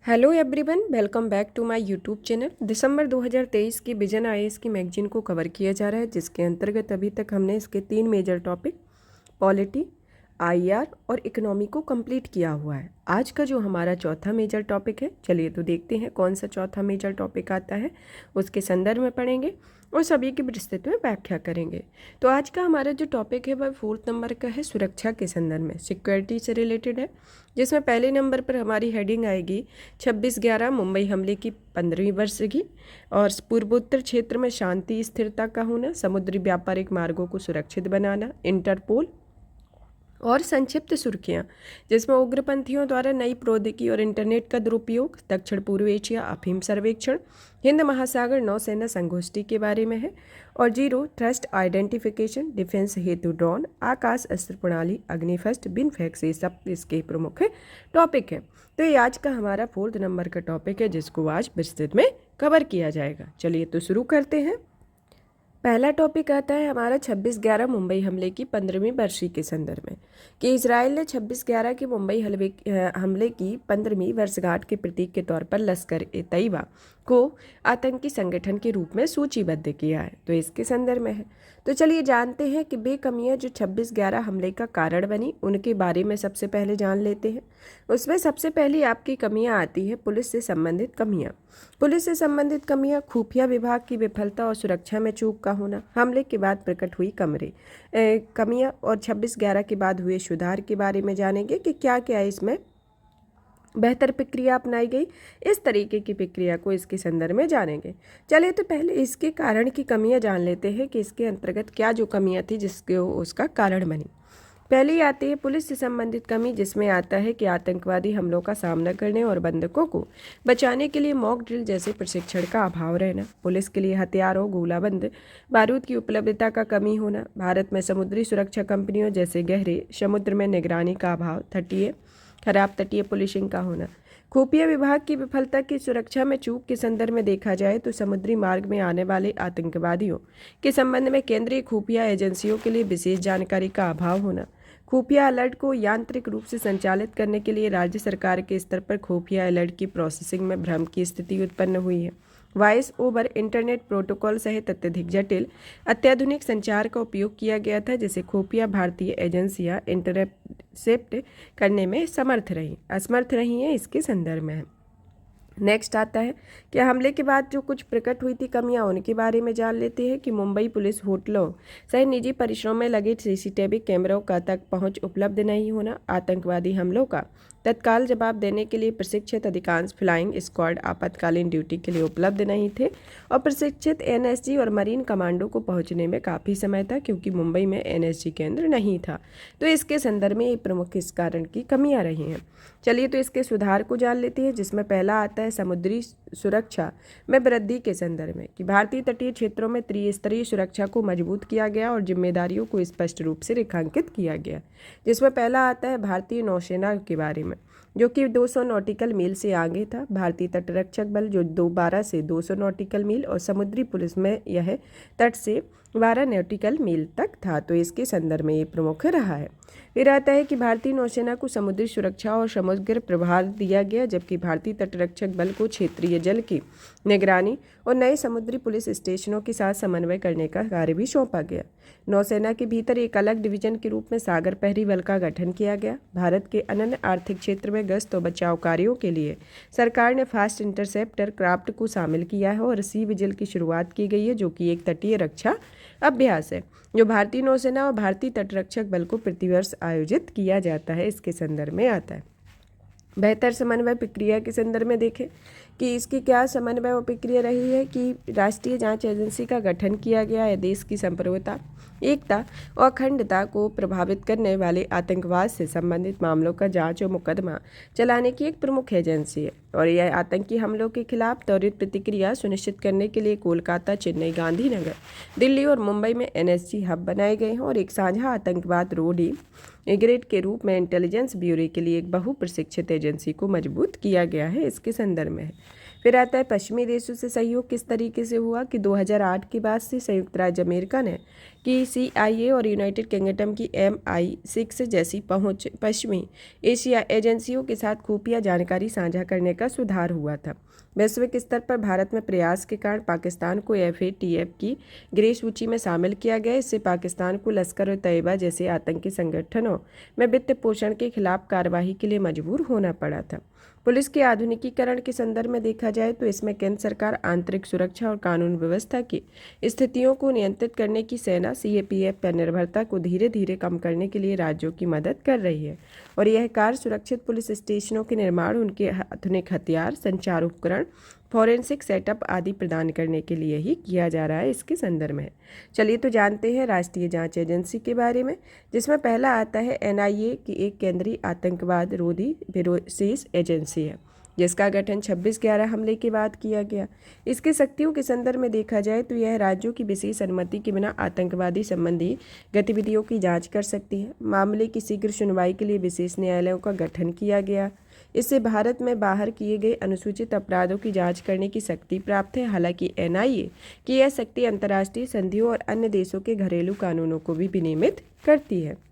Hello everyone, welcome back to my YouTube channel. दिसंबर 2023 की Vision IAS की magazine को कवर किया जा रहा है, जिसके अंतर्गत अभी तक हमने इसके 3 मेजर टॉपिक पॉलिटी, आईआर और इकोनॉमी को कंप्लीट किया हुआ है। आज का जो हमारा चौथा मेजर टॉपिक है, चलिए तो देखते हैं कौन सा चौथा मेजर टॉपिक आता है। उसके संदर्भ में पढ़ेंगे और सभी की विस्तृत में व्याख्या करेंगे। तो आज का हमारा जो टॉपिक है वह 4th नंबर का है, सुरक्षा के संदर्भ में, सिक्योरिटी से रिलेटेड है। जिसमें पहले नंबर पर हमारी हेडिंग आएगी 26/11 मुंबई हमले की 15वीं वर्षगांठ और पूर्वोत्तर क्षेत्र में शांति स्थिरता का होना, समुद्री व्यापारिक मार्गों को सुरक्षित बनाना, इंटरपोल और संक्षिप्त सुर्खियां, जिसमें उग्रपंथियों द्वारा नई प्रौद्योगिकी और इंटरनेट का दुरुपयोग, दक्षिण पूर्व एशिया अफीम सर्वेक्षण, हिंद महासागर नौसेना संगोष्ठी के बारे में है, और जीरो ट्रस्ट आइडेंटिफिकेशन, डिफेंस हेतु ड्रोन, आकाश अस्त्र प्रणाली, अग्निफस्ट, बिनफैक्स, ये सब इसके प्रमुख टॉपिक है। तो ये आज का हमारा 4th नंबर का टॉपिक है, जिसको आज विस्तृत में कवर किया जाएगा। चलिए तो शुरू करते हैं। पहला टॉपिक आता है हमारा 26/11 मुंबई हमले की 15वीं वर्षगांठ के संदर्भ में, कि इजराइल ने 26/11 के मुंबई हमले की 15वीं वर्षगांठ के प्रतीक के तौर पर लश्कर ए तैयबा को आतंकी संगठन के रूप में सूचीबद्ध किया है। तो इसके संदर्भ में है। तो चलिए जानते हैं कि बेकमियाँ जो 26/11 हमले का कारण बनी, उनके बारे में सबसे पहले जान लेते हैं। उसमें सबसे पहली आपकी कमियां आती है पुलिस से संबंधित कमियां। पुलिस से संबंधित कमियां, खुफिया विभाग की विफलता और सुरक्षा में चूक का होना, हमले के बाद प्रकट हुई कमियां और 26/11 के बाद हुए सुधार के बारे में जानेंगे कि क्या क्या इसमें बेहतर प्रक्रिया अपनाई गई। इस तरीके की प्रक्रिया को इसके संदर्भ में जानेंगे। चलिए तो पहले इसके कारण की कमियां जान लेते हैं कि इसके अंतर्गत क्या जो कमियां थी जिसके उसका कारण बनी। पहली आती है पुलिस से संबंधित कमी, जिसमें आता है कि आतंकवादी हमलों का सामना करने और बंधकों को बचाने के लिए मॉक ड्रिल जैसे प्रशिक्षण का अभाव रहना, पुलिस के लिए हथियारों, गोलाबंद, बारूद की उपलब्धता का कमी होना, भारत में समुद्री सुरक्षा कंपनियों जैसे गहरे समुद्र में निगरानी का अभाव, खराब तटीय पुलिसिंग का होना, खुफिया विभाग की विफलता की सुरक्षा में चूक के संदर्भ में देखा जाए तो समुद्री मार्ग में आने वाले आतंकवादियों के संबंध में केंद्रीय खुफिया एजेंसियों के लिए विशेष जानकारी का अभाव होना, खुफिया अलर्ट को यांत्रिक रूप से संचालित करने के लिए राज्य सरकार के स्तर पर खुफिया अलर्ट की प्रोसेसिंग में भ्रम की स्थिति उत्पन्न हुई है, वॉइस ओवर इंटरनेट प्रोटोकॉल सहित अत्यधिक जटिल अत्याधुनिक संचार का उपयोग किया गया था, जिसे खुफिया भारतीय एजेंसियां इंटरसेप्ट करने में असमर्थ रही हैं। इसके संदर्भ में है। नेक्स्ट आता है कि हमले के बाद जो कुछ प्रकट हुई थी कमियां, उनके बारे में जान लेते हैं। कि मुंबई पुलिस होटलों सहित निजी परिसरों में लगे सीसीटीवी कैमरों का तक पहुंच उपलब्ध नहीं होना, आतंकवादी हमलों का तत्काल जवाब देने के लिए प्रशिक्षित अधिकांश फ्लाइंग स्क्वाड आपातकालीन ड्यूटी के लिए उपलब्ध नहीं थे और प्रशिक्षित एनएसजी और मरीन कमांडो को पहुंचने में काफ़ी समय था, क्योंकि मुंबई में एनएसजी केंद्र नहीं था। तो इसके संदर्भ में ये प्रमुख इस कारण की कमियां रही हैं। चलिए तो इसके सुधार को जान लेते हैं, जिसमें पहला आता है समुद्री सुरक्षा में वृद्धि के संदर्भ में, कि भारतीय तटीय क्षेत्रों में त्रिस्तरीय सुरक्षा को मजबूत किया गया और जिम्मेदारियों को स्पष्ट रूप से रेखांकित किया गया। जिसमें पहला आता है भारतीय नौसेना के बारे में, जो कि 200 नॉटिकल मील से आगे था, भारतीय तटरक्षक बल जो 12 से 200 नॉटिकल मील और समुद्री पुलिस में यह तट से 12 नॉटिकल मील तक था। तो इसके संदर्भ में ये प्रमुख रहा है। फिर आता है कि भारतीय नौसेना को समुद्री सुरक्षा और समग्र प्रभार दिया गया, जबकि भारतीय तटरक्षक बल को क्षेत्रीय जल की निगरानी और नए समुद्री पुलिस स्टेशनों के साथ समन्वय करने का कार्य भी सौंपा गया। नौसेना के भीतर एक अलग डिवीजन के रूप में सागर प्रहरी बल का गठन किया गया। भारत के अनन्य आर्थिक क्षेत्र में गश्त और बचाव कार्यों के लिए सरकार ने फास्ट इंटरसेप्टर क्राफ्ट को शामिल किया है और सी विजिल की शुरुआत की गई है, जो कि एक तटीय रक्षा अभ्यास है जो भारतीय नौसेना और भारतीय तटरक्षक बल को प्रतिवर्ष आयोजित किया जाता है। इसके संदर्भ में आता है। बेहतर समन्वय प्रक्रिया के संदर्भ में देखें कि इसकी क्या समन्वय और प्रक्रिया रही है, कि राष्ट्रीय जांच एजेंसी का गठन किया गया है। देश की संप्रभुता, एकता और अखंडता को प्रभावित करने वाले आतंकवाद से संबंधित मामलों का जांच और मुकदमा चलाने की एक प्रमुख एजेंसी है, और यह आतंकी हमलों के खिलाफ त्वरित प्रतिक्रिया सुनिश्चित करने के लिए कोलकाता, चेन्नई, गांधीनगर, दिल्ली और मुंबई में एनएसजी हब बनाए गए हैं और एक साझा आतंकवाद रोडी ग्रेड के रूप में इंटेलिजेंस ब्यूरो के लिए एक बहु प्रशिक्षित एजेंसी को मजबूत किया गया है। इसके संदर्भ में है। फिर आता है पश्चिमी देशों से सहयोग किस तरीके से हुआ कि 2008 के बाद से संयुक्त राज्य अमेरिका ने कि CIA और यूनाइटेड किंगडम की MI6 जैसी पहुंच पश्चिमी एशिया एजेंसियों के साथ खुफिया जानकारी साझा करने का सुधार हुआ था। वैश्विक स्तर पर भारत में प्रयास के कारण पाकिस्तान को FATF की ग्रे सूची में शामिल किया गया। इससे पाकिस्तान को लश्कर और तैयबा जैसे आतंकी संगठनों में वित्त पोषण के खिलाफ कार्रवाई के लिए मजबूर होना पड़ा था। पुलिस के आधुनिकीकरण के संदर्भ में देखा जाए तो इसमें केंद्र सरकार आंतरिक सुरक्षा और कानून व्यवस्था की स्थितियों को नियंत्रित करने की सेना CAPF पर निर्भरता को धीरे धीरे कम करने के लिए राज्यों की मदद कर रही है और यह कार्य सुरक्षित पुलिस स्टेशनों के निर्माण, उनके आधुनिक हथियार, संचार उपकरण, फॉरेंसिक सेटअप आदि प्रदान करने के लिए ही किया जा रहा है। इसके संदर्भ में चलिए तो जानते हैं राष्ट्रीय जांच एजेंसी के बारे में, जिसमें पहला आता है NIA की एक केंद्रीय आतंकवाद रोधी विशेष एजेंसी है जिसका गठन 26/11 हमले के बाद किया गया। इसके शक्तियों के संदर्भ में देखा जाए तो यह राज्यों की विशेष अनुमति के बिना आतंकवादी संबंधी गतिविधियों की जांच कर सकती है। मामले की शीघ्र सुनवाई के लिए विशेष न्यायालयों का गठन किया गया। इससे भारत में बाहर किए गए अनुसूचित अपराधों की जांच करने की शक्ति प्राप्त है। हालांकि NIA की यह शक्ति अंतर्राष्ट्रीय संधियों और अन्य देशों के घरेलू कानूनों को भी विनियमित करती है।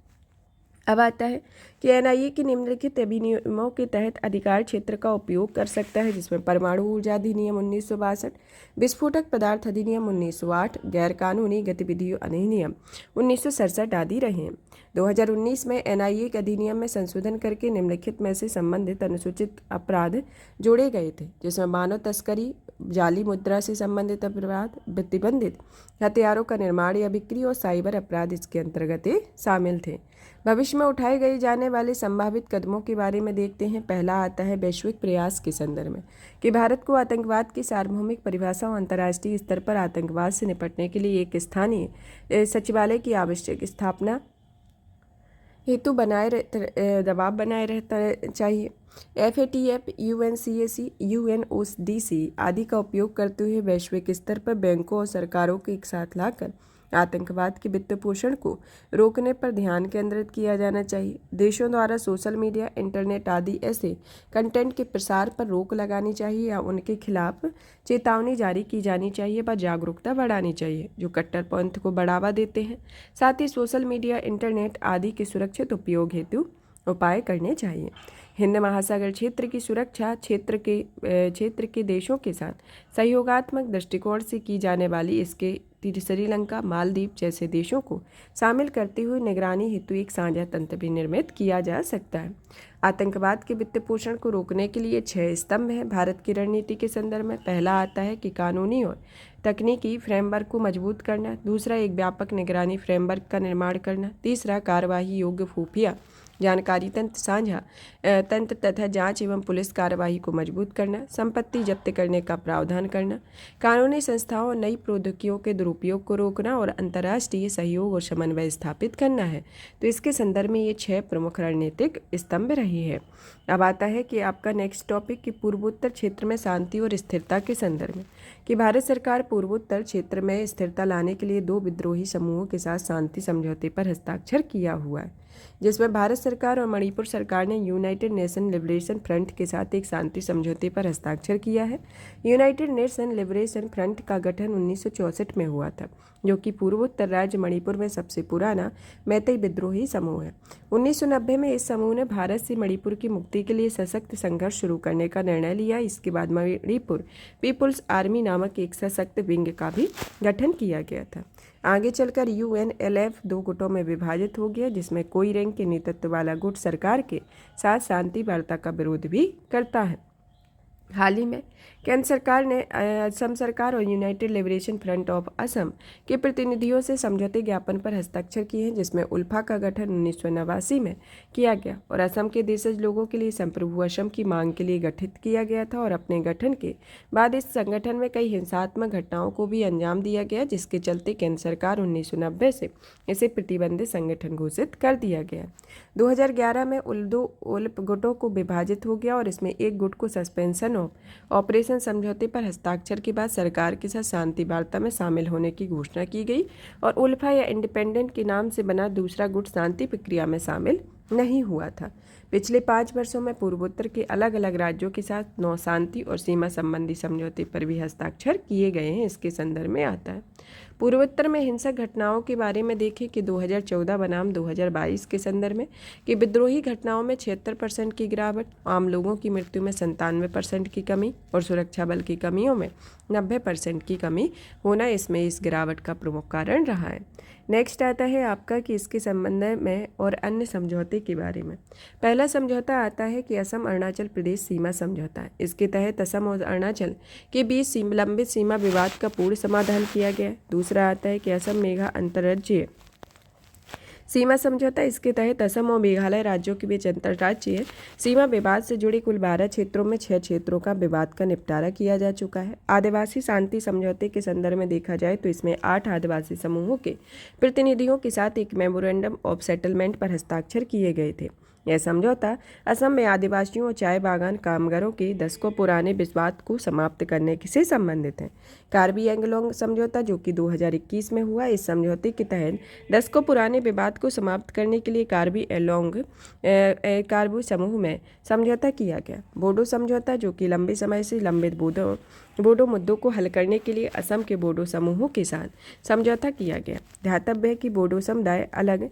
अब आता है कि NIA की निम्नलिखित अधिनियमों के तहत अधिकार क्षेत्र का उपयोग कर सकता है, जिसमें परमाणु ऊर्जा अधिनियम 1962, विस्फोटक पदार्थ अधिनियम 1908, गैरकानूनी गतिविधियों अधिनियम 1967 आदि रहे हैं। 2019 में NIA के अधिनियम में संशोधन करके निम्नलिखित में से संबंधित अनुसूचित अपराध जोड़े गए थे, जिसमें मानव तस्करी, जाली मुद्रा से संबंधित अपराध, प्रतिबंधित हथियारों का निर्माण या बिक्री और साइबर अपराध इसके अंतर्गत शामिल थे। भविष्य में उठाए गए जाने वाले संभावित कदमों के बारे में देखते हैं। पहला आता है वैश्विक प्रयास के संदर्भ में कि भारत को आतंकवाद की सार्वभौमिक परिभाषा और अंतर्राष्ट्रीय स्तर पर आतंकवाद से निपटने के लिए एक स्थानीय सचिवालय की आवश्यक स्थापना हेतु दबाव बनाए रहता चाहिए। FATF, UNCAC, UNODC आदि का उपयोग करते हुए वैश्विक स्तर पर बैंकों और सरकारों को एक साथ लाकर आतंकवाद के वित्त पोषण को रोकने पर ध्यान केंद्रित किया जाना चाहिए। देशों द्वारा सोशल मीडिया, इंटरनेट आदि ऐसे कंटेंट के प्रसार पर रोक लगानी चाहिए या उनके खिलाफ चेतावनी जारी की जानी चाहिए व जागरूकता बढ़ानी चाहिए जो कट्टरपंथ को बढ़ावा देते हैं। साथ ही सोशल मीडिया, इंटरनेट आदि के सुरक्षित उपयोग हेतु उपाय करने चाहिए। हिंद महासागर क्षेत्र की सुरक्षा क्षेत्र के देशों के साथ सहयोगात्मक दृष्टिकोण से की जाने वाली इसके श्रीलंका, मालदीव जैसे देशों को शामिल करते हुए निगरानी हेतु एक साझा तंत्र भी निर्मित किया जा सकता है। आतंकवाद के वित्त पोषण को रोकने के लिए 6 स्तंभ हैं भारत की रणनीति के संदर्भ में। पहला आता है कि कानूनी और तकनीकी फ्रेमवर्क को मजबूत करना। दूसरा, एक व्यापक निगरानी फ्रेमवर्क का निर्माण करना। तीसरा, कार्यवाही योग्य खुफिया जानकारी तंत्र साझा तंत्र तथा जांच एवं पुलिस कार्यवाही को मजबूत करना। संपत्ति जब्त करने का प्रावधान करना। कानूनी संस्थाओं और नई प्रौद्योगिकियों के दुरुपयोग को रोकना और अंतर्राष्ट्रीय सहयोग और समन्वय स्थापित करना है। तो इसके संदर्भ में ये 6 प्रमुख रणनीतिक स्तंभ रही है। अब आता है कि आपका नेक्स्ट टॉपिक कि पूर्वोत्तर क्षेत्र में शांति और स्थिरता के संदर्भ में कि भारत सरकार पूर्वोत्तर क्षेत्र में स्थिरता लाने के लिए 2 विद्रोही समूहों के साथ शांति समझौते पर हस्ताक्षर किया हुआ है, जिसमें भारत सरकार और मणिपुर सरकार ने यूनाइटेड नेशन लिबरेशन फ्रंट के साथ एक शांति समझौते पर हस्ताक्षर किया है। यूनाइटेड नेशन लिबरेशन फ्रंट का गठन 1964 में हुआ था, जो कि पूर्वोत्तर राज्य मणिपुर में सबसे पुराना मैतेई विद्रोही समूह है। 1990 में इस समूह ने भारत से मणिपुर की मुक्ति के लिए सशक्त संघर्ष शुरू करने का निर्णय लिया। इसके बाद मणिपुर पीपुल्स आर्मी नामक एक सशक्त विंग का भी गठन किया गया था। आगे चलकर UNLF 2 गुटों में विभाजित हो गया, जिसमें कोई रैंक के नेतृत्व वाला गुट सरकार के साथ शांति वार्ता का विरोध भी करता है। हाल ही में केंद्र सरकार ने असम सरकार और United liberation front of Assam के प्रतिनिधियों से समझौते ज्ञापन पर हस्ताक्षर किए हैं, जिसमें उल्फा का गठन 1989 में किया गया और असम के देशज लोगों के लिए संप्रभु असम की मांग के लिए गठित किया गया था। और अपने गठन के बाद इस संगठन में कई हिंसात्मक घटनाओं को भी अंजाम दिया गया, जिसके चलते केंद्र सरकार 1990 से इसे प्रतिबंधित संगठन घोषित कर दिया गया। 2011 में उल्फ गुटों को विभाजित हो गया और इसमें एक गुट को सस्पेंशन ऑफ ऑपरेशन समझौते पर हस्ताक्षर के बाद सरकार के साथ शांति वार्ता में शामिल होने की घोषणा की गई और उल्फा या इंडिपेंडेंट के नाम से बना दूसरा गुट शांति प्रक्रिया में शामिल नहीं हुआ था। पिछले 5 वर्षों में पूर्वोत्तर के अलग अलग राज्यों के साथ 9 शांति और सीमा संबंधी समझौते पर भी हस्ताक्षर किए गए हैं, इसके संदर्भ में आता है। पूर्वोत्तर में हिंसक घटनाओं के बारे में देखें कि 2014 बनाम 2022 के संदर्भ में कि विद्रोही घटनाओं में 76% की गिरावट, आम लोगों की मृत्यु में 97% की कमी और सुरक्षा बल की कमियों में 90% की कमी होना इसमें इस गिरावट का प्रमुख कारण रहा है। नेक्स्ट आता है आपका कि इसके संबंध में और अन्य समझौते के बारे में। पहला समझौता आता है कि असम अरुणाचल प्रदेश सीमा समझौता है। इसके तहत असम और अरुणाचल के बीच लंबित सीमा विवाद का पूर्ण समाधान किया गया है। दूसरा आता है कि असम मेघा अंतर्राज्यीय सीमा समझौता। इसके तहत असम और मेघालय राज्यों के बीच अंतर्राज्यीय सीमा विवाद से जुड़े कुल 12 क्षेत्रों में 6 क्षेत्रों का विवाद का निपटारा किया जा चुका है। आदिवासी शांति समझौते के संदर्भ में देखा जाए तो इसमें 8 आदिवासी समूहों के प्रतिनिधियों के साथ एक मेमोरेंडम ऑफ सेटलमेंट पर हस्ताक्षर किए गए थे। यह समझौता असम में आदिवासियों और चाय बागान कामगारों के दशकों पुराने विवाद को समाप्त करने से संबंधित है। कार्बी एंगलोंग समझौता जो कि 2021 में हुआ, इस समझौते के तहत दशकों पुराने विवाद को समाप्त करने के लिए कार्बी एंगलोंग कार्बू समूह में समझौता किया गया। बोडो समझौता जो कि लंबे समय से लंबित बोडो मुद्दों को हल करने के लिए असम के बोडो समूहों के साथ समझौता किया गया। ध्यातव्य है कि बोडो समुदाय अलग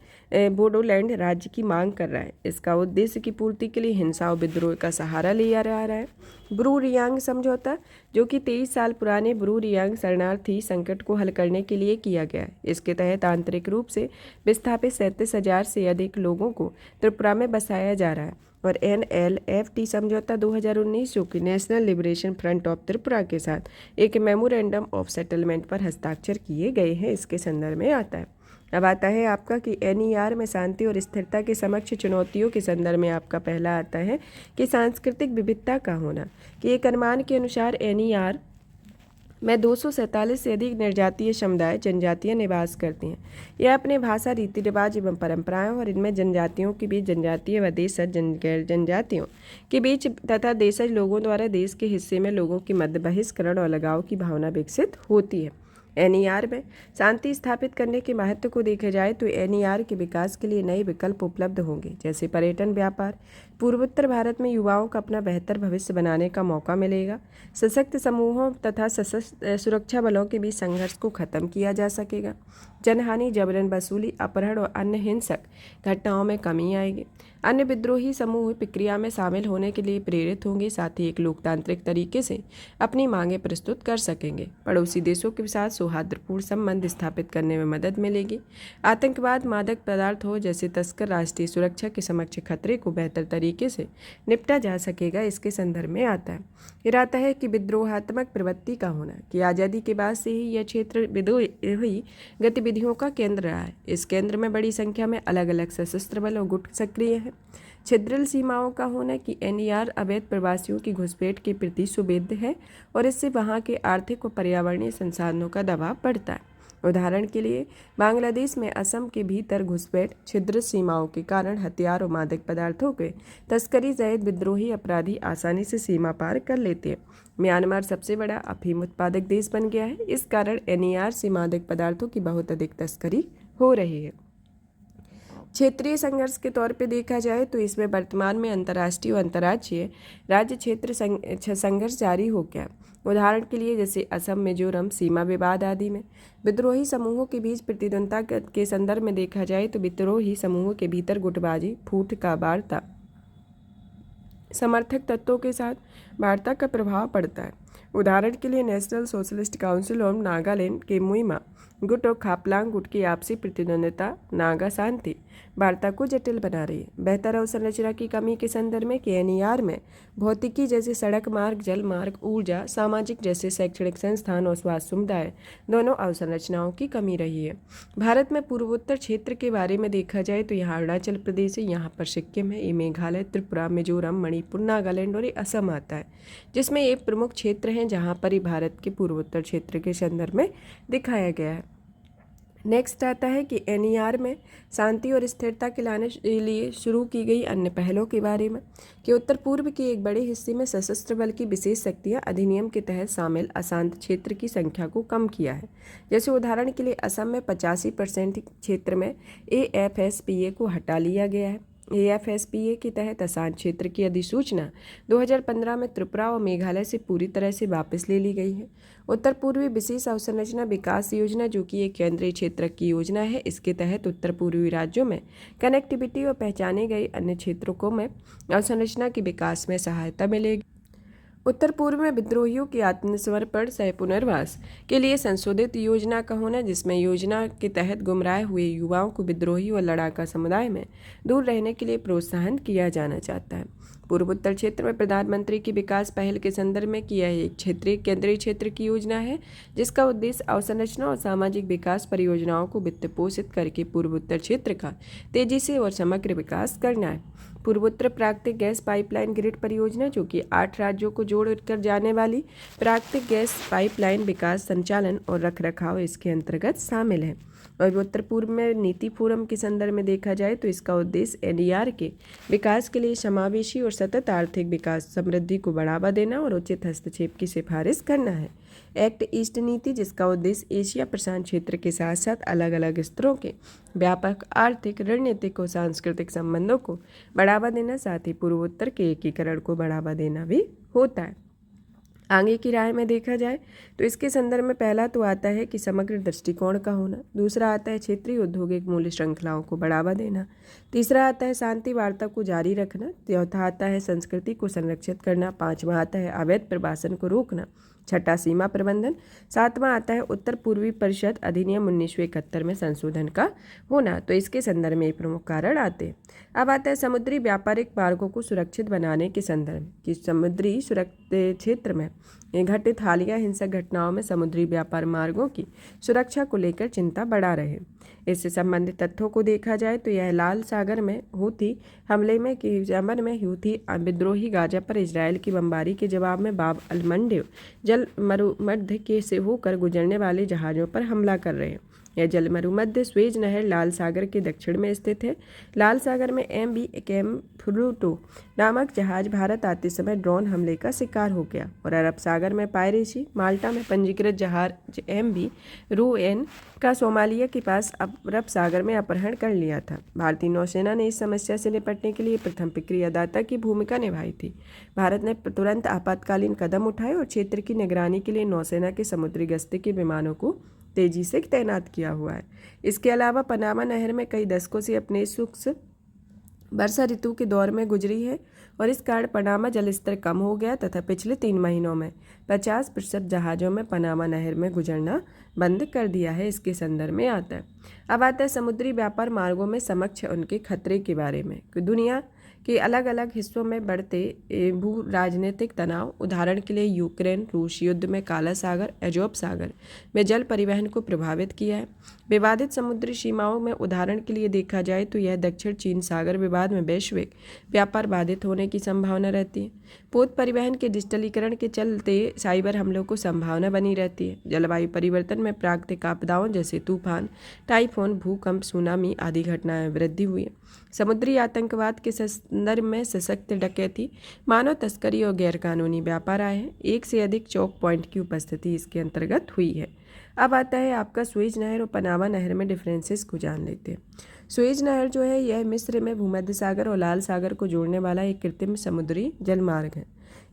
बोडोलैंड राज्य की मांग कर रहा है। इसका उद्देश्य की पूर्ति के लिए हिंसा और विद्रोह का सहारा लिया जा रहा है। ब्रू रियांग समझौता जो कि 23 साल पुराने ब्रू रियांग शरणार्थी संकट को हल करने के लिए किया गया है। इसके तहत आंतरिक रूप से विस्थापित 37,000 से अधिक लोगों को त्रिपुरा में बसाया जा रहा है। और NLFT समझौता 2019 जो कि national liberation front of Tripura के साथ एक मेमोरेंडम ऑफ सेटलमेंट पर हस्ताक्षर किए गए हैं, इसके संदर्भ में आता है। अब आता है आपका कि NER में शांति और स्थिरता के समक्ष चुनौतियों के संदर्भ में आपका पहला आता है कि सांस्कृतिक विविधता का होना। कि एक अनुमान के अनुसार NER में 247 से अधिक निर्जातीय समुदाय जनजातियाँ निवास करती हैं। यह अपने भाषा, रीति रिवाज एवं परंपराएं और इनमें जनजातियों के बीच जनजातीय व देशज गैर जनजातियों के बीच तथा देशज लोगों द्वारा देश के हिस्से में लोगों के मध्य बहिष्करण और लगाव की भावना विकसित होती है। NER में शांति स्थापित करने के महत्व को देखा जाए तो NER के विकास के लिए नए विकल्प उपलब्ध होंगे, जैसे पर्यटन, व्यापार। पूर्वोत्तर भारत में युवाओं को अपना बेहतर भविष्य बनाने का मौका मिलेगा। सशक्त समूहों तथा सुरक्षा बलों के बीच संघर्ष को खत्म किया जा सकेगा। जनहानि, जबरन वसूली, अपहरण और अन्य हिंसक घटनाओं में कमी आएगी। अन्य विद्रोही समूह प्रक्रिया में शामिल होने के लिए प्रेरित होंगे, साथ ही एक लोकतांत्रिक तरीके से अपनी मांगें प्रस्तुत कर सकेंगे। पड़ोसी देशों के साथ सौहार्दपूर्ण संबंध स्थापित करने में मदद मिलेगी। आतंकवाद, मादक पदार्थ हो जैसे तस्कर, राष्ट्रीय सुरक्षा के समक्ष खतरे को बेहतर तरीके से निपटा जा सकेगा, इसके संदर्भ में आता है। फिर आता है कि विद्रोहात्मक प्रवृत्ति का होना। कि आज़ादी के बाद से ही यह क्षेत्र विद्रोही गतिविधियों का केंद्र रहा है। इस केंद्र में बड़ी संख्या में अलग अलग सशस्त्र बल और गुट सक्रिय हैं। छिद्रिल सीमाओं का होना। कि NER अवैध प्रवासियों की घुसपैठ के प्रति सुवेद्य है और इससे वहाँ के आर्थिक और पर्यावरणीय संसाधनों का दबाव बढ़ता है। उदाहरण के लिए बांग्लादेश में असम के भीतर घुसपैठ, छिद्र सीमाओं के कारण हथियार और मादक पदार्थों के तस्करी सहित विद्रोही अपराधी आसानी से सीमा पार कर लेते हैं। म्यांमार सबसे बड़ा अफीम उत्पादक देश बन गया है। इस कारण NER से मादक पदार्थों की बहुत अधिक तस्करी हो रही है। क्षेत्रीय संघर्ष के तौर पे देखा जाए तो इसमें वर्तमान में अंतर्राष्ट्रीय और अंतर्राज्यीय राज्य क्षेत्र संघर्ष जारी हो गया। उदाहरण के लिए जैसे असम, मिजोरम सीमा विवाद आदि में विद्रोही समूहों के बीच प्रतिद्वंद्विता के संदर्भ में देखा जाए तो विद्रोही समूहों के भीतर गुटबाजी, फूट का वार्ता, समर्थक तत्वों के साथ वार्ता का प्रभाव पड़ता है। उदाहरण के लिए national socialist council of Nagaland के मुइमा गुट और खापलांग गुट की आपसी प्रतिद्वंद्विता नागा शांति वार्ता को जटिल बना रही है। बेहतर अवसंरचना की कमी के संदर्भ में NER में भौतिकी जैसे सड़क मार्ग, जल मार्ग, ऊर्जा, सामाजिक जैसे शैक्षणिक संस्थान और स्वास्थ्य समुदाय दोनों अवसंरचनाओं की कमी रही है। भारत में पूर्वोत्तर क्षेत्र के बारे में देखा जाए तो यहाँ अरुणाचल प्रदेश है, यहाँ पर सिक्किम है, ये मेघालय, त्रिपुरा, मिजोरम, मणिपुर, नागालैंड और ये असम आता है, जिसमें एक प्रमुख क्षेत्र हैं जहाँ पर ही भारत के पूर्वोत्तर क्षेत्र के संदर्भ में दिखाया गया है। नेक्स्ट आता है कि NER में शांति और स्थिरता के लाने लिए शुरू की गई अन्य पहलों के बारे में। कि उत्तर पूर्व के एक बड़े हिस्से में सशस्त्र बल की विशेष शक्तियाँ अधिनियम के तहत शामिल अशांत क्षेत्र की संख्या को कम किया है। जैसे उदाहरण के लिए असम में 85% क्षेत्र में AFSPA को हटा लिया गया है। AFSPA के तहत असान क्षेत्र की अधिसूचना 2015 में त्रिपुरा और मेघालय से पूरी तरह से वापस ले ली गई है। उत्तर पूर्वी विशेष अवसंरचना विकास योजना, जो कि एक केंद्रीय क्षेत्र की योजना है, इसके तहत उत्तर पूर्वी राज्यों में कनेक्टिविटी और पहचाने गए अन्य क्षेत्रों में अवसंरचना के विकास में सहायता मिलेगी। उत्तर पूर्व में विद्रोहियों के आत्मसमर्पण सह पुनर्वास के लिए संशोधित योजना का होना, जिसमें योजना के तहत गुमराह हुए युवाओं को विद्रोही और लड़ाका समुदाय में दूर रहने के लिए प्रोत्साहन किया जाना चाहता है। पूर्वोत्तर क्षेत्र में प्रधानमंत्री की विकास पहल के संदर्भ में किया एक क्षेत्रीय केंद्रीय क्षेत्र की योजना है, जिसका उद्देश्य अवसंरचना और सामाजिक विकास परियोजनाओं को वित्त पोषित करके पूर्वोत्तर क्षेत्र का तेजी से और समग्र विकास करना है। पूर्वोत्तर प्राकृतिक गैस पाइपलाइन ग्रिड परियोजना, जो कि 8 राज्यों को जोड़कर जाने वाली प्राकृतिक गैस पाइपलाइन विकास, संचालन और रखरखाव इसके अंतर्गत शामिल है। और उत्तर पूर्व में नीति फोरम के संदर्भ में देखा जाए तो इसका उद्देश्य NER के विकास के लिए समावेशी और सतत आर्थिक विकास, समृद्धि को बढ़ावा देना और उचित हस्तक्षेप की सिफारिश करना है। एक्ट ईस्ट नीति, जिसका उद्देश्य एशिया प्रशांत क्षेत्र के साथ साथ अलग अलग स्तरों के व्यापक आर्थिक, रणनीतिक और सांस्कृतिक संबंधों को बढ़ावा देना, साथ ही पूर्वोत्तर के एकीकरण को बढ़ावा देना भी होता है। आगे की राय में देखा जाए तो इसके संदर्भ में पहला तो आता है कि समग्र दृष्टिकोण का होना, दूसरा आता है क्षेत्रीय औद्योगिक मूल्य श्रृंखलाओं को बढ़ावा देना, तीसरा आता है शांति वार्ता को जारी रखना, चौथा आता है संस्कृति को संरक्षित करना, पांचवा आता है अवैध प्रवासन को रोकना, छठा सीमा प्रबंधन, सातवां आता है उत्तर पूर्वी परिषद अधिनियम 1971 में संशोधन का होना। तो इसके संदर्भ में प्रमुख कारण आते हैं। अब आता है समुद्री व्यापारिक मार्गों को सुरक्षित बनाने के संदर्भ में कि समुद्री सुरक्षित क्षेत्र में घटित हालिया हिंसक घटनाओं में समुद्री व्यापार मार्गों की सुरक्षा को लेकर चिंता बढ़ा रहे। इससे संबंधित तथ्यों को देखा जाए तो यह लाल सागर में हूथी हमले में कि यमन में हूथी विद्रोही गाजा पर इजरायल की बमबारी के जवाब में बाब अल मंडेव जल मरुमध्य के से होकर गुजरने वाले जहाज़ों पर हमला कर रहे हैं। यह जल मरुमध्य स्वेज नहर लाल सागर के दक्षिण में स्थित है। लाल सागर में MV कैम्प्रूटो नामक जहाज भारत आते समय ड्रोन हमले का शिकार हो गया और अरब सागर में पायरेसी, माल्टा में पंजीकृत जहाज MV रूएन का सोमालिया के पास अरब सागर में अपहरण कर लिया था। भारतीय नौसेना ने इस समस्या से निपटने के लिए प्रथम प्रक्रियादाता की भूमिका निभाई थी। भारत ने तुरंत आपातकालीन कदम उठाए और क्षेत्र की निगरानी के लिए नौसेना के समुद्री गश्ती के विमानों को तेजी से तैनात किया हुआ है। इसके अलावा पनामा नहर में कई दशकों से अपने शुष्क वर्षा ऋतु के दौर में गुजरी है और इस कारण पनामा जलस्तर कम हो गया तथा पिछले 3 महीनों में 50% जहाज़ों में पनामा नहर में गुजरना बंद कर दिया है। इसके संदर्भ में आता है। अब आता है समुद्री व्यापार मार्गों में समक्ष उनके खतरे के बारे में कि दुनिया के अलग अलग हिस्सों में बढ़ते भू राजनीतिक तनाव, उदाहरण के लिए यूक्रेन रूस युद्ध में काला सागर, अजोब सागर में जल परिवहन को प्रभावित किया है। विवादित समुद्री सीमाओं में उदाहरण के लिए देखा जाए तो यह दक्षिण चीन सागर विवाद में वैश्विक व्यापार बाधित होने की संभावना रहती है। पोत परिवहन के डिजिटलीकरण के चलते साइबर हमलों को संभावना बनी रहती है। जलवायु परिवर्तन में प्राकृतिक आपदाओं जैसे तूफान, टाइफून, भूकंप, सुनामी आदि घटनाएं वृद्धि हुई है। समुद्री आतंकवाद के संदर्भ में सशक्त डकैती, मानव तस्करी और गैरकानूनी व्यापार आए हैं। 1 से अधिक चौक पॉइंट की उपस्थिति इसके अंतर्गत हुई है। अब आता है आपका सुएज नहर और पनामा नहर में डिफरेंसेस को जान लेते हैं। सुएज नहर जो है यह मिस्र में भूमध्य सागर और लाल सागर को जोड़ने वाला एक कृत्रिम समुद्री जलमार्ग है।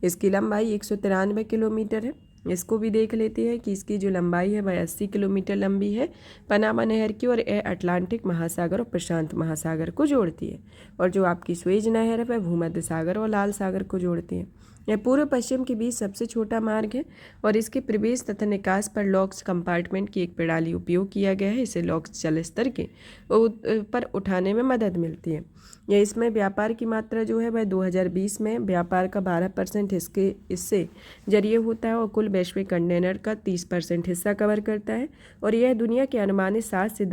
इसकी लंबाई 193 किलोमीटर है। इसको भी देख लेते हैं कि इसकी जो लंबाई है वह 80 किलोमीटर लंबी है पनामा नहर की और यह अटलांटिक महासागर और प्रशांत महासागर को जोड़ती है। और जो आपकी सुएज नहर है वह भूमध्य सागर और लाल सागर को जोड़ती है। यह पूर्व पश्चिम के बीच सबसे छोटा मार्ग है और इसके प्रवेश तथा निकास पर लॉक्स कंपार्टमेंट की एक प्रणाली उपयोग किया गया है। इसे लॉक्स जल स्तर के पर उठाने में मदद मिलती है। यह इसमें व्यापार की मात्रा जो है वह 2020 में व्यापार का 12% इससे जरिए होता है और कुल वैश्विक कंटेनर का 30% हिस्सा कवर करता है। और यह दुनिया के अनुमानित 7 से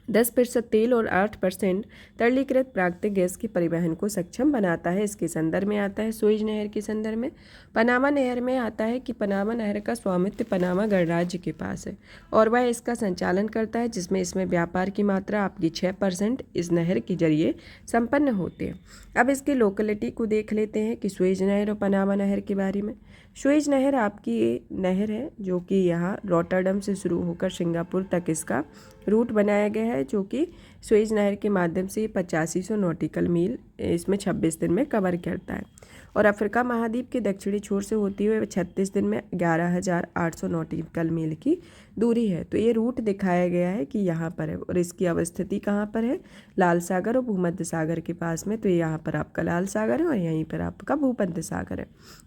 10% तेल और 8% तरलीकृत प्राकृतिक गैस के परिवहन को सक्षम बनाता है। इसके संदर्भ में आता है सुएज नहर के संदर्भ में। पनामा नहर में आता है कि पनामा नहर का स्वामित्व पनामा गणराज्य के पास है और वह इसका संचालन करता है, जिसमें इसमें व्यापार की मात्रा आपकी 6% इस नहर के जरिए संपन्न होते हैं। अब इसके लोकेलिटी को देख लेते हैं कि सुएज नहर और पनामा नहर के बारे में। सुएज नहर आपकी नहर है जो कि यहाँ रॉटरडम से शुरू होकर सिंगापुर तक इसका रूट बनाया गया है जो कि सुएज नहर के माध्यम से 8500 नॉटिकल मील इसमें 26 दिन में कवर करता है और अफ्रीका महाद्वीप के दक्षिणी छोर से होती हुए 36 दिन में 11,800 नॉटिकल मील की दूरी है। तो ये रूट दिखाया गया है कि यहाँ पर है और इसकी अवस्थिति कहाँ पर है, लाल सागर और भूमध्य सागर के पास में। तो ये यहाँ पर आपका लाल सागर है और यहीं पर आपका भूमध्य सागर है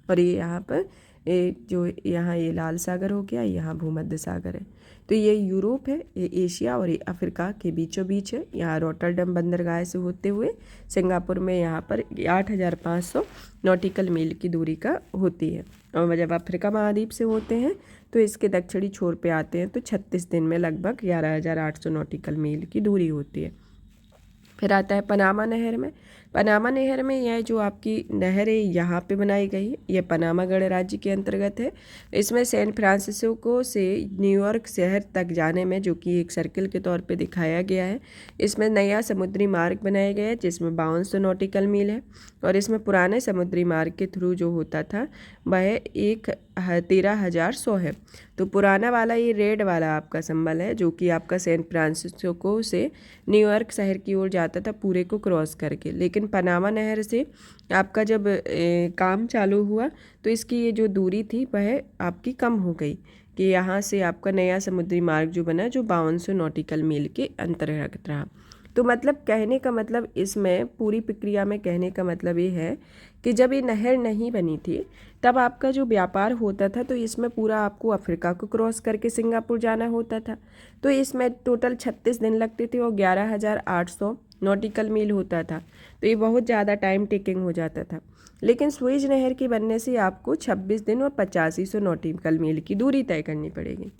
और ये यहाँ पर जो यहाँ ये लाल सागर हो गया, यहाँ भूमध्य सागर है। तो ये यूरोप है, ये एशिया और ये अफ्रीका के बीचों बीच है। यहाँ रोटरडम बंदरगाह से होते हुए सिंगापुर में यहाँ पर 8,500 नॉटिकल मील की दूरी का होती है और जब अफ्रीका महाद्वीप से होते हैं तो इसके दक्षिणी छोर पे आते हैं तो 36 दिन में लगभग 11,800 नॉटिकल मील की दूरी होती है। फिर आता है पनामा नहर में। पनामा नहर में यह जो आपकी नहर है यहाँ पे बनाई गई है, यह पनामा गणराज्य के अंतर्गत है। इसमें सैन फ्रांसिस्को से न्यूयॉर्क शहर तक जाने में, जो कि एक सर्किल के तौर पे दिखाया गया है, इसमें नया समुद्री मार्ग बनाया गया है जिसमें 5200 नॉटिकल मील है और इसमें पुराने समुद्री मार्ग के थ्रू जो होता था वह 13,100 है। तो पुराना वाला ये रेड वाला आपका सिंबल है जो कि आपका सैन फ्रांसिस्को से न्यूयॉर्क शहर की ओर जाता था पूरे को क्रॉस करके। लेकिन पनामा नहर से आपका जब काम चालू हुआ तो इसकी ये जो दूरी थी वह आपकी कम हो गई कि यहाँ से आपका नया समुद्री मार्ग जो बना जो 5200 नॉटिकल मील के अंतर्गत रहा। तो मतलब कहने का मतलब इसमें पूरी प्रक्रिया में कहने का मतलब ये है कि जब ये नहर नहीं बनी थी तब आपका जो व्यापार होता था तो इसमें पूरा आपको अफ्रीका को क्रॉस करके सिंगापुर जाना होता था। तो इसमें टोटल 36 दिन लगते थे और 11,800 नॉटिकल मील होता था। तो ये बहुत ज़्यादा टाइम टेकिंग हो जाता था। लेकिन सुएज नहर के बनने से आपको 26 दिन और 8500 नॉटिकल मील की दूरी तय करनी पड़ेगी।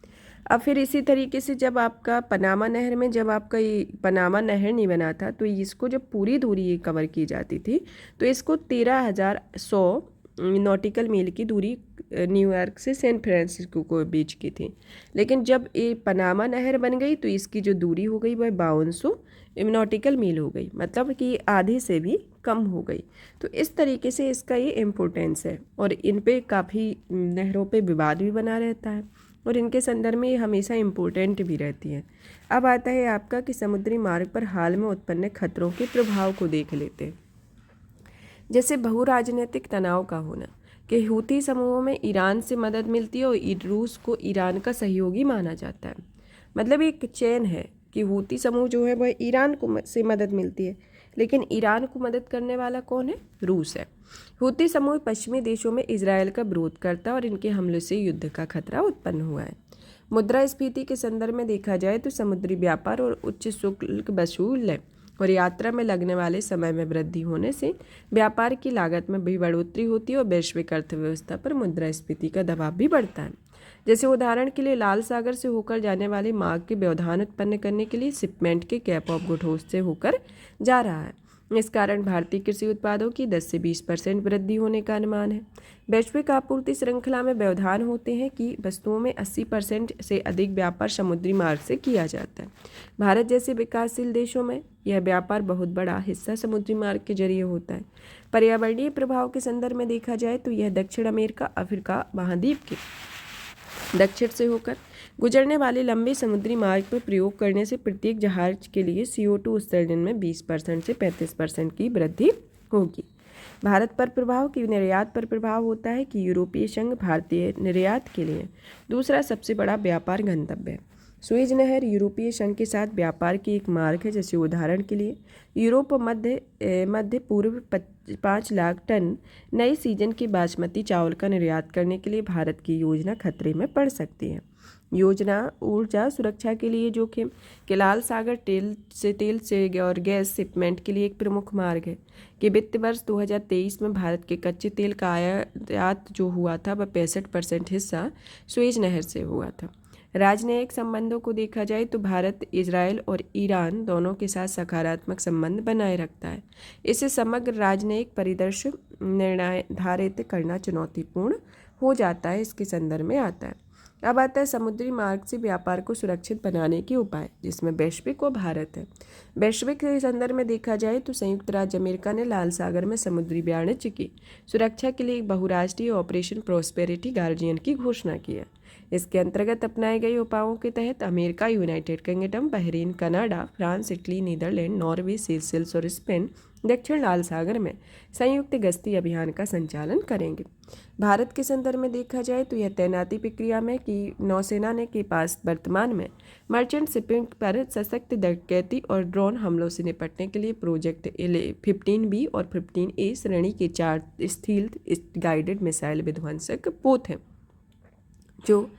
अब फिर इसी तरीके से जब आपका पनामा नहर में जब आपका ये पनामा नहर नहीं बना था तो इसको जब पूरी दूरी ये कवर की जाती थी तो इसको 13,100 नॉटिकल मील की दूरी न्यूयॉर्क से सैन फ्रांसिस्को को बीच की थी। लेकिन जब ये पनामा नहर बन गई तो इसकी जो दूरी हो गई वह 5200 नॉटिकल मील हो गई, मतलब कि आधे से भी कम हो गई। तो इस तरीके से इसका ये इम्पोर्टेंस है और इन पे काफ़ी नहरों पे विवाद भी बना रहता है और इनके संदर्भ में ये हमेशा इम्पोर्टेंट भी रहती है। अब आता है आपका कि समुद्री मार्ग पर हाल में उत्पन्न खतरों के प्रभाव को देख लेते हैं। जैसे बहुराजनीतिक तनाव का होना कि हूती समूहों में ईरान से मदद मिलती है और रूस को ईरान का सहयोगी माना जाता है। मतलब एक चेन है कि हूती समूह जो है वह ईरान को से मदद मिलती है, लेकिन ईरान को मदद करने वाला कौन है? रूस है। हूती समूह पश्चिमी देशों में इजरायल का विरोध करता है और इनके हमले से युद्ध का खतरा उत्पन्न हुआ है। मुद्रास्फीति के संदर्भ में देखा जाए तो समुद्री व्यापार और उच्च शुल्क वसूल है और यात्रा में लगने वाले समय में वृद्धि होने से व्यापार की लागत में भी बढ़ोतरी होती है और वैश्विक अर्थव्यवस्था पर मुद्रास्फीति का दबाव भी बढ़ता है। जैसे उदाहरण के लिए लाल सागर से होकर जाने वाले मार्ग के व्यवधान उत्पन्न करने के लिए शिपमेंट के कैप ऑफ गुड होस्ट से होकर जा रहा है। इस कारण भारतीय कृषि उत्पादों की 10 से 20% वृद्धि होने का अनुमान है। वैश्विक आपूर्ति श्रृंखला में व्यवधान होते हैं कि वस्तुओं में 80% से अधिक व्यापार समुद्री मार्ग से किया जाता है। भारत जैसे विकासशील देशों में यह व्यापार बहुत बड़ा हिस्सा समुद्री मार्ग के जरिए होता है। पर्यावरणीय प्रभाव के संदर्भ में देखा जाए तो यह दक्षिण अमेरिका अफ्रीका महाद्वीप के दक्षिण से होकर गुजरने वाले लंबे समुद्री मार्ग पर प्रयोग करने से प्रत्येक जहाज के लिए CO2 उत्सर्जन में 20% से 35% की वृद्धि होगी। भारत पर प्रभाव की निर्यात पर प्रभाव होता है कि यूरोपीय संघ भारतीय निर्यात के लिए दूसरा सबसे बड़ा व्यापार गंतव्य है। सुएज नहर यूरोपीय संघ के साथ व्यापार की एक मार्ग है। जैसे उदाहरण के लिए यूरोप मध्य पूर्व 5 लाख टन नए सीजन के बासमती चावल का निर्यात करने के लिए भारत की योजना खतरे में पड़ सकती है। योजना ऊर्जा सुरक्षा के लिए जोखिम कि लाल सागर तेल से और गैस शिपमेंट के लिए एक प्रमुख मार्ग है कि वित्त वर्ष 2023 में भारत के कच्चे तेल का आयात जो हुआ था वह 65% हिस्सा सुएज नहर से हुआ था। राजनयिक संबंधों को देखा जाए तो भारत इजराइल और ईरान दोनों के साथ सकारात्मक संबंध बनाए रखता है। इससे समग्र राजनयिक परिदृश्य निर्धारित करना चुनौतीपूर्ण हो जाता है। इसके संदर्भ में आता है अब आता है समुद्री मार्ग से व्यापार को सुरक्षित बनाने के उपाय, जिसमें वैश्विक और भारत है। वैश्विक के संदर्भ में देखा जाए तो संयुक्त राज्य अमेरिका ने लाल सागर में समुद्री वाणिज्य की सुरक्षा के लिए एक बहुराष्ट्रीय ऑपरेशन प्रॉस्पेरिटी गार्जियन की घोषणा की है। इसके अंतर्गत अपनाए गए उपायों के तहत America, United Kingdom, Bahrain, Canada, France, Italy, Netherlands, Norway, Seychelles और स्पेन दक्षिण लाल सागर में संयुक्त गश्ती अभियान का संचालन करेंगे। भारत के संदर्भ में देखा जाए तो यह तैनाती प्रक्रिया में कि नौसेना ने के पास वर्तमान में मर्चेंट शिपिंग पर सशक्त डकैती और ड्रोन हमलों से निपटने के लिए प्रोजेक्ट 15B और 15A श्रेणी के 4 स्टील्थ गाइडेड मिसाइल विध्वंसक पोत हैं, जो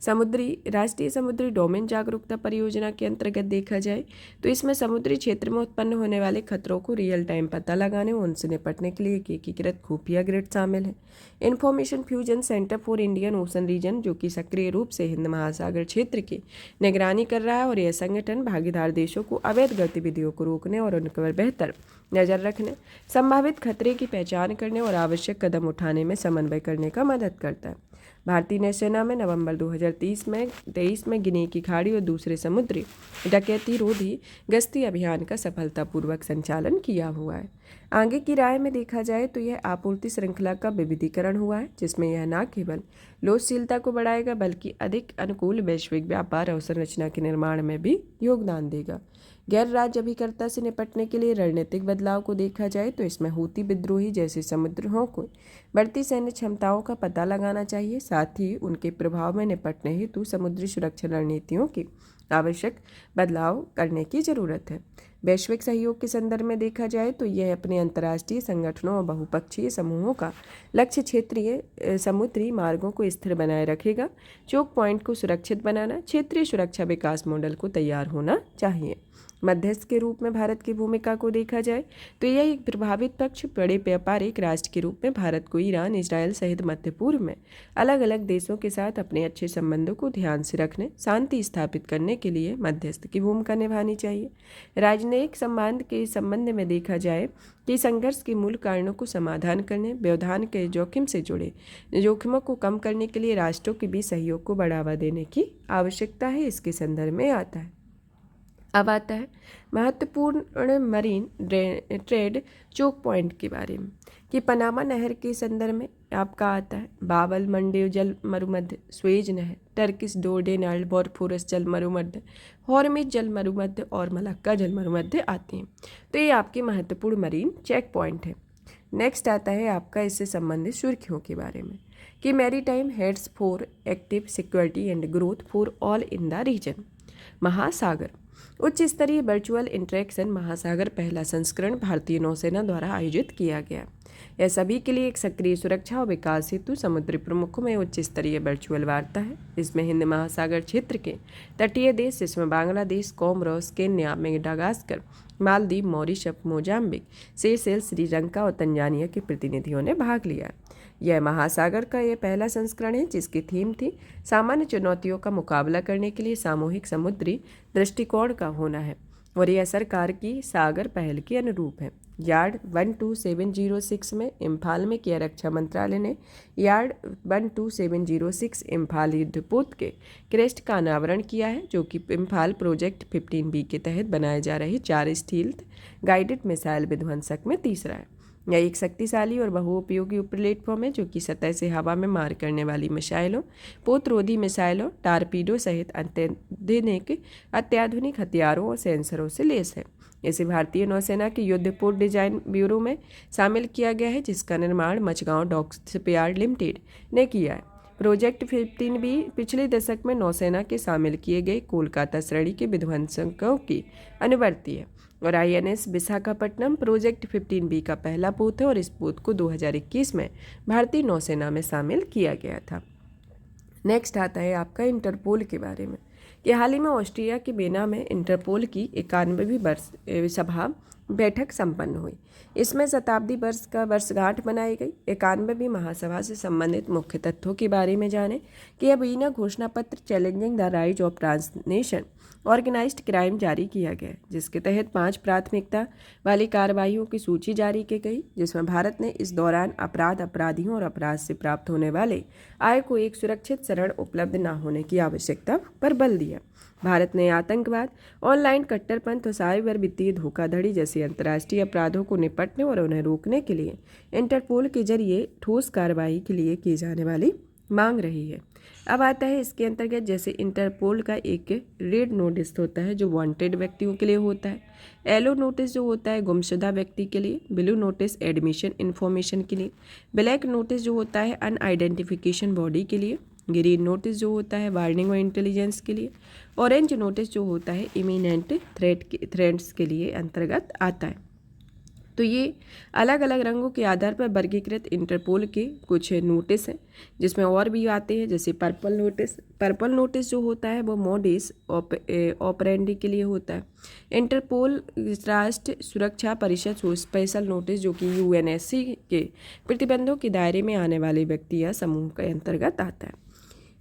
राष्ट्रीय समुद्री डोमेन जागरूकता परियोजना के अंतर्गत देखा जाए तो इसमें समुद्री क्षेत्र में उत्पन्न होने वाले खतरों को रियल टाइम पता लगाने और उनसे निपटने के लिए एक एकीकृत खुफिया ग्रिड शामिल है। Information fusion centre for Indian Ocean region, जो कि सक्रिय रूप से हिंद महासागर क्षेत्र की निगरानी कर रहा है, और यह संगठन भागीदार देशों को अवैध गतिविधियों को रोकने और उन पर बेहतर नजर रखने, संभावित खतरे की पहचान करने और आवश्यक कदम उठाने में समन्वय करने का मदद करता है। भारतीय नौसेना में नवंबर 2023 में गिनी की खाड़ी और दूसरे समुद्री डकैती रोधी गश्ती अभियान का सफलतापूर्वक संचालन किया हुआ है। आगे की राय में देखा जाए तो यह आपूर्ति श्रृंखला का विविधीकरण हुआ है, जिसमें यह न केवल लोचशीलता को बढ़ाएगा बल्कि अधिक अनुकूल वैश्विक व्यापार अवसंरचना के निर्माण में भी योगदान देगा। गैर राज्य अभिकर्ता से निपटने के लिए रणनीतिक बदलाव को देखा जाए तो इसमें हूती विद्रोही जैसे समुद्रों को बढ़ती सैन्य क्षमताओं का पता लगाना चाहिए। साथ ही उनके प्रभाव में निपटने हेतु समुद्री सुरक्षा रणनीतियों की आवश्यक बदलाव करने की जरूरत है। वैश्विक सहयोग के संदर्भ में देखा जाए तो यह अपने अंतर्राष्ट्रीय संगठनों और बहुपक्षीय समूहों का लक्ष्य क्षेत्रीय समुद्री मार्गों को स्थिर बनाए रखेगा। चोक पॉइंट को सुरक्षित बनाना, क्षेत्रीय सुरक्षा विकास मॉडल को तैयार होना चाहिए। मध्यस्थ के रूप में भारत की भूमिका को देखा जाए तो यह एक प्रभावित पक्ष बड़े व्यापारिक राष्ट्र के रूप में भारत को ईरान, इजरायल सहित मध्य पूर्व में अलग अलग देशों के साथ अपने अच्छे संबंधों को ध्यान से रखने, शांति स्थापित करने के लिए मध्यस्थ की भूमिका निभानी चाहिए। राजनयिक संबंध में देखा जाए कि संघर्ष के मूल कारणों को समाधान करने, व्यवधान के जोखिम से जुड़े जोखिमों को कम करने के लिए राष्ट्रों के बीच सहयोग को बढ़ावा देने की आवश्यकता है। इसके संदर्भ में आता है। अब आता है महत्वपूर्ण मरीन ट्रेड चोक पॉइंट के बारे में कि पनामा नहर के संदर्भ में आपका आता है बाबल मंडेव जल मरुमध्य, स्वेज नहर, टर्किश डोर्डेनाल्ड बोस्फोरस जल मरुमध्य, हॉर्मुज जल मरुमध्य और मलक्का जल मरुमध्य आते हैं। तो ये आपके महत्वपूर्ण मरीन चेक पॉइंट है। नेक्स्ट आता है आपका इससे संबंधित सुर्खियों के बारे में कि maritime heads for active security and growth for all in the region. Mahasagar उच्च स्तरीय वर्चुअल इंटरेक्शन महासागर पहला संस्करण भारतीय नौसेना द्वारा आयोजित किया गया। यह सभी के लिए एक सक्रिय सुरक्षा और विकास हेतु समुद्री प्रमुखों में उच्च स्तरीय वर्चुअल वार्ता है। इसमें हिंद महासागर क्षेत्र के तटीय देश जिसमें Bangladesh, Comoros, Kenya, Madagascar, Maldives, Mauritius, Mozambique, Seychelles, Sri Lanka और तंजानिया के प्रतिनिधियों ने भाग लिया। यह महासागर का यह पहला संस्करण है जिसकी थीम थी सामान्य चुनौतियों का मुकाबला करने के लिए सामूहिक समुद्री दृष्टिकोण का होना है, और यह सरकार की सागर पहल के अनुरूप है। यार्ड 12706 में इम्फाल में किया रक्षा मंत्रालय ने यार्ड 12706 इम्फाल युद्धपोत के क्रेस्ट का अनावरण किया है, जो कि इम्फाल प्रोजेक्ट 15B के तहत बनाए जा रहे 4 स्टील्थ गाइडेड मिसाइल विध्वंसक में तीसरा है। यह एक शक्तिशाली और बहुउपयोगी प्लेटफॉर्म है जो कि सतह से हवा में मार करने वाली मिसाइलों, पोतरोधी मिसाइलों, टारपीडो सहित अत्याधुनिक हथियारों और सेंसरों से लैस है। इसे भारतीय नौसेना के युद्धपोत डिजाइन ब्यूरो में शामिल किया गया है, जिसका निर्माण मचगांव डॉक शिपयार्ड लिमिटेड ने किया है। प्रोजेक्ट 15B पिछले दशक में नौसेना के शामिल किए गए कोलकाता श्रेणी के विध्वंसकों की अनुवर्ती है, और INS विशाखापट्टनम प्रोजेक्ट 15B का पहला पोत है, और इस पोत को 2021 में भारतीय नौसेना में शामिल किया गया था। नेक्स्ट आता है आपका इंटरपोल के बारे में कि हाल ही में ऑस्ट्रिया के वियना में इंटरपोल की 91वीं सभा बैठक संपन्न हुई। इसमें शताब्दी वर्ष का वर्षगांठ मनाई गई। 91वीं महासभा से संबंधित मुख्य तथ्यों के बारे में जाने कि यह वियना घोषणा पत्र challenging the rise of transnational organized crime जारी किया गया, जिसके तहत 5 प्राथमिकता वाली कार्रवाइयों की सूची जारी की गई, जिसमें भारत ने इस दौरान अपराधियों और अपराध से प्राप्त होने वाले आय को एक सुरक्षित शरण उपलब्ध न होने की आवश्यकता पर बल दिया। भारत ने आतंकवाद, ऑनलाइन कट्टरपंथ और साइबर वित्तीय धोखाधड़ी जैसे अंतर्राष्ट्रीय अपराधों को निपटने और उन्हें रोकने के लिए इंटरपोल के जरिए ठोस कार्रवाई के लिए की जाने वाली मांग रही है। अब आता है इसके अंतर्गत, जैसे इंटरपोल का एक रेड नोटिस होता है जो वांटेड व्यक्तियों के लिए होता है, येलो नोटिस जो होता है गुमशुदा व्यक्ति के लिए, ब्लू नोटिस एडमिशन इन्फॉर्मेशन के लिए, ब्लैक नोटिस जो होता है अनआइडेंटिफिकेशन बॉडी के लिए, ग्रीन नोटिस जो होता है वार्निंग और इंटेलिजेंस के लिए, ऑरेंज नोटिस जो होता है इमिनेंट थ्रेट्स के लिए अंतर्गत आता है। तो ये अलग अलग रंगों के आधार पर वर्गीकृत इंटरपोल के कुछ नोटिस हैं, जिसमें और भी आते हैं, जैसे पर्पल नोटिस जो होता है वो मोडिस ऑपरेंडी के लिए होता है। इंटरपोल राष्ट्र सुरक्षा परिषद स्पेशल नोटिस जो कि यूएनएससी के प्रतिबंधों के दायरे में आने वाले व्यक्ति या समूह के अंतर्गत आता है।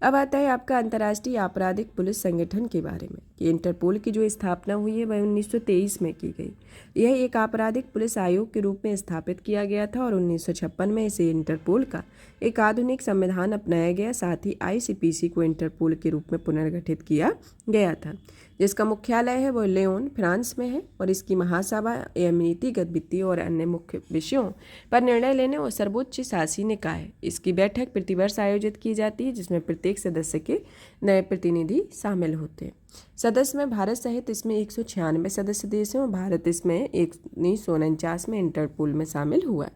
अब आता है आपका अंतर्राष्ट्रीय आपराधिक पुलिस संगठन के बारे में कि इंटरपोल की जो स्थापना हुई है वह 1923 में की गई। यह एक आपराधिक पुलिस आयोग के रूप में स्थापित किया गया था और 1956 में इसे इंटरपोल का एक आधुनिक संविधान अपनाया गया। साथ ही आईसीपीसी को इंटरपोल के रूप में पुनर्गठित किया गया था, जिसका मुख्यालय है वो लियोन फ्रांस में है और इसकी महासभा एवं नीतिगत वित्तीय और अन्य मुख्य विषयों पर निर्णय लेने और सर्वोच्च शासी निकाय इसकी बैठक प्रतिवर्ष आयोजित की जाती है, जिसमें प्रत्येक सदस्य के नए प्रतिनिधि शामिल होते हैं। सदस्य में भारत सहित इसमें 196 सदस्य देश हैं और भारत इसमें 1949 में इंटरपोल में शामिल हुआ है।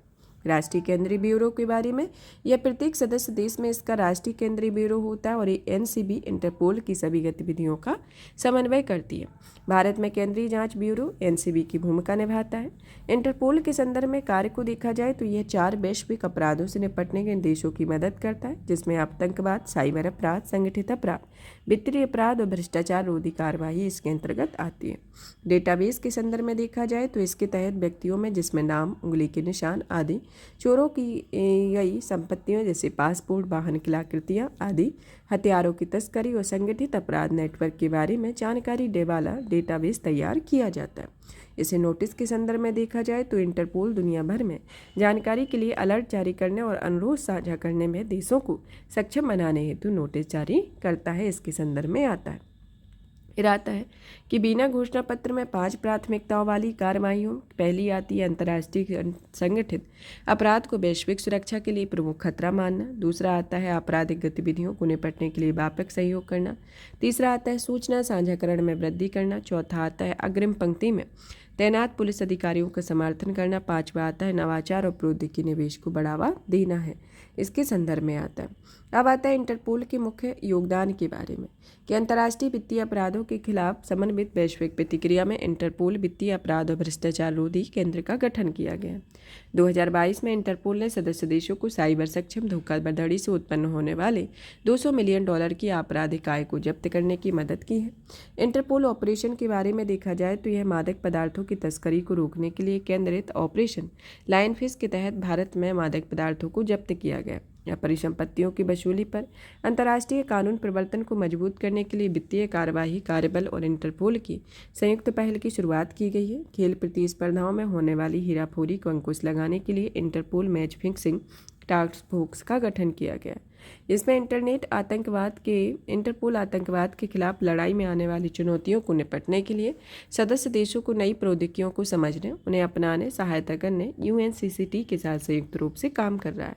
राष्ट्रीय केंद्रीय ब्यूरो के बारे में, यह प्रत्येक सदस्य देश में इसका राष्ट्रीय केंद्रीय ब्यूरो होता है और ये एनसीबी इंटरपोल की सभी गतिविधियों का समन्वय करती है। भारत में केंद्रीय जांच ब्यूरो एनसीबी की भूमिका निभाता है। इंटरपोल के संदर्भ में कार्य को देखा जाए तो यह 4 वैश्विक अपराधों से निपटने के देशों की मदद करता है, जिसमें आतंकवाद, साइबर अपराध, संगठित अपराध, वित्तीय अपराध और भ्रष्टाचार रोधी कार्रवाई इसके अंतर्गत आती है। डेटाबेस के संदर्भ में देखा जाए तो इसके तहत व्यक्तियों में जिसमें नाम, उंगली के निशान आदि, चोरों की गई संपत्तियों जैसे पासपोर्ट, वाहन कलाकृतियाँ आदि, हथियारों की तस्करी और संगठित अपराध नेटवर्क के बारे में जानकारी देने वाला डेटाबेस तैयार किया जाता है। इसे नोटिस के संदर्भ में देखा जाए तो इंटरपोल दुनिया भर में जानकारी के लिए अलर्ट जारी करने और अनुरोध साझा करने में देशों को सक्षम बनाने हेतु नोटिस जारी करता है। इसके संदर्भ में आता है है कि बिना घोषणा पत्र में 5 प्राथमिकताओं वाली कार्रवाइयों पहली आती है अंतर्राष्ट्रीय संगठित अपराध को वैश्विक सुरक्षा के लिए प्रमुख खतरा मानना। दूसरा आता है आपराधिक गतिविधियों को निपटने के लिए व्यापक सहयोग करना। तीसरा आता है सूचना साझाकरण में वृद्धि करना। चौथा आता है अग्रिम पंक्ति में तैनात पुलिस अधिकारियों का समर्थन करना। 5वां आता है नवाचार और प्रौद्योगिकी निवेश को बढ़ावा देना है। इसके संदर्भ में आता है। अब आता है इंटरपोल के मुख्य योगदान के बारे में कि अंतर्राष्ट्रीय वित्तीय अपराधों के खिलाफ समन्वित वैश्विक प्रतिक्रिया में इंटरपोल वित्तीय अपराध और भ्रष्टाचार रोधी केंद्र का गठन किया गया। 2022 में इंटरपोल ने सदस्य देशों को साइबर सक्षम धोखाधड़ी से उत्पन्न होने वाले $200 मिलियन की आपराधिक आय को जब्त करने की मदद की है। इंटरपोल ऑपरेशन के बारे में देखा जाए तो यह मादक पदार्थों की तस्करी को रोकने के लिए केंद्रित ऑपरेशन लायनफिश के तहत भारत में मादक पदार्थों को जब्त किया गया या परिसंपत्तियों की वसूली पर अंतर्राष्ट्रीय कानून प्रवर्तन को मजबूत करने के लिए वित्तीय कार्यवाही कार्यबल और इंटरपोल की संयुक्त पहल की शुरुआत की गई है। खेल प्रतिस्पर्धाओं में होने वाली हेराफेरी को अंकुश लगाने के लिए Interpol match fixing task force का गठन किया गया, जिसमें इंटरपोल आतंकवाद के खिलाफ लड़ाई में आने वाली चुनौतियों को निपटने के लिए सदस्य देशों को नई प्रौद्योगिकियों को समझने, उन्हें अपनाने, सहायता करने यूएनसीसीटी के साथ संयुक्त रूप से काम कर रहा है।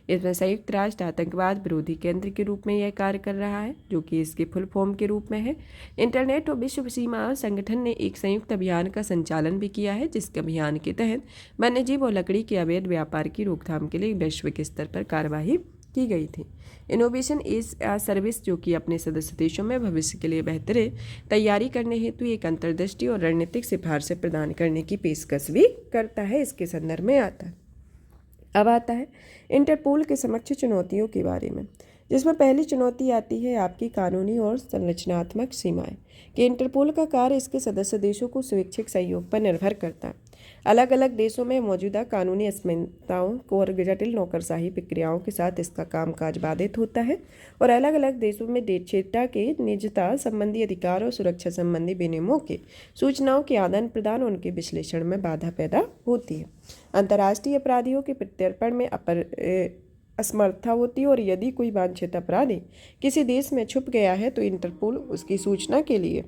इसमें संयुक्त राष्ट्र आतंकवाद विरोधी केंद्र के रूप में यह कार्य कर रहा है, जो कि इसके फुल फॉर्म के रूप में है। इंटरनेट और विश्व सीमा संगठन ने एक संयुक्त अभियान का संचालन भी किया है, जिसके अभियान के तहत वन्यजीव और लकड़ी के अवैध व्यापार की रोकथाम के लिए वैश्विक स्तर पर कार्यवाही की गई थी। इनोवेशन इज सर्विस, जो कि अपने सदस्य देशों में भविष्य के लिए बेहतर तैयारी करने हेतु एक अंतर्दृष्टि और रणनीतिक सिफारिशें प्रदान करने की पेशकश भी करता है। इसके संदर्भ में आता है। अब आता है इंटरपोल के समक्ष चुनौतियों के बारे में, जिसमें पहली चुनौती आती है आपकी कानूनी और संरचनात्मक सीमाएं कि इंटरपोल का कार्य इसके सदस्य देशों को स्वैच्छिक सहयोग पर निर्भर करता है। अलग अलग देशों में मौजूदा कानूनी असमानताओं को और जटिल नौकरशाही प्रक्रियाओं के साथ इसका कामकाज बाधित होता है और अलग अलग देशों में डेटा के निजता संबंधी अधिकार और सुरक्षा संबंधी विनियमों के सूचनाओं के आदान प्रदान और उनके विश्लेषण में बाधा पैदा होती है। अंतर्राष्ट्रीय अपराधियों के प्रत्यर्पण में असमर्था होती है और यदि कोई वांछित अपराधी किसी देश में छुप गया है तो इंटरपोल उसकी सूचना के लिए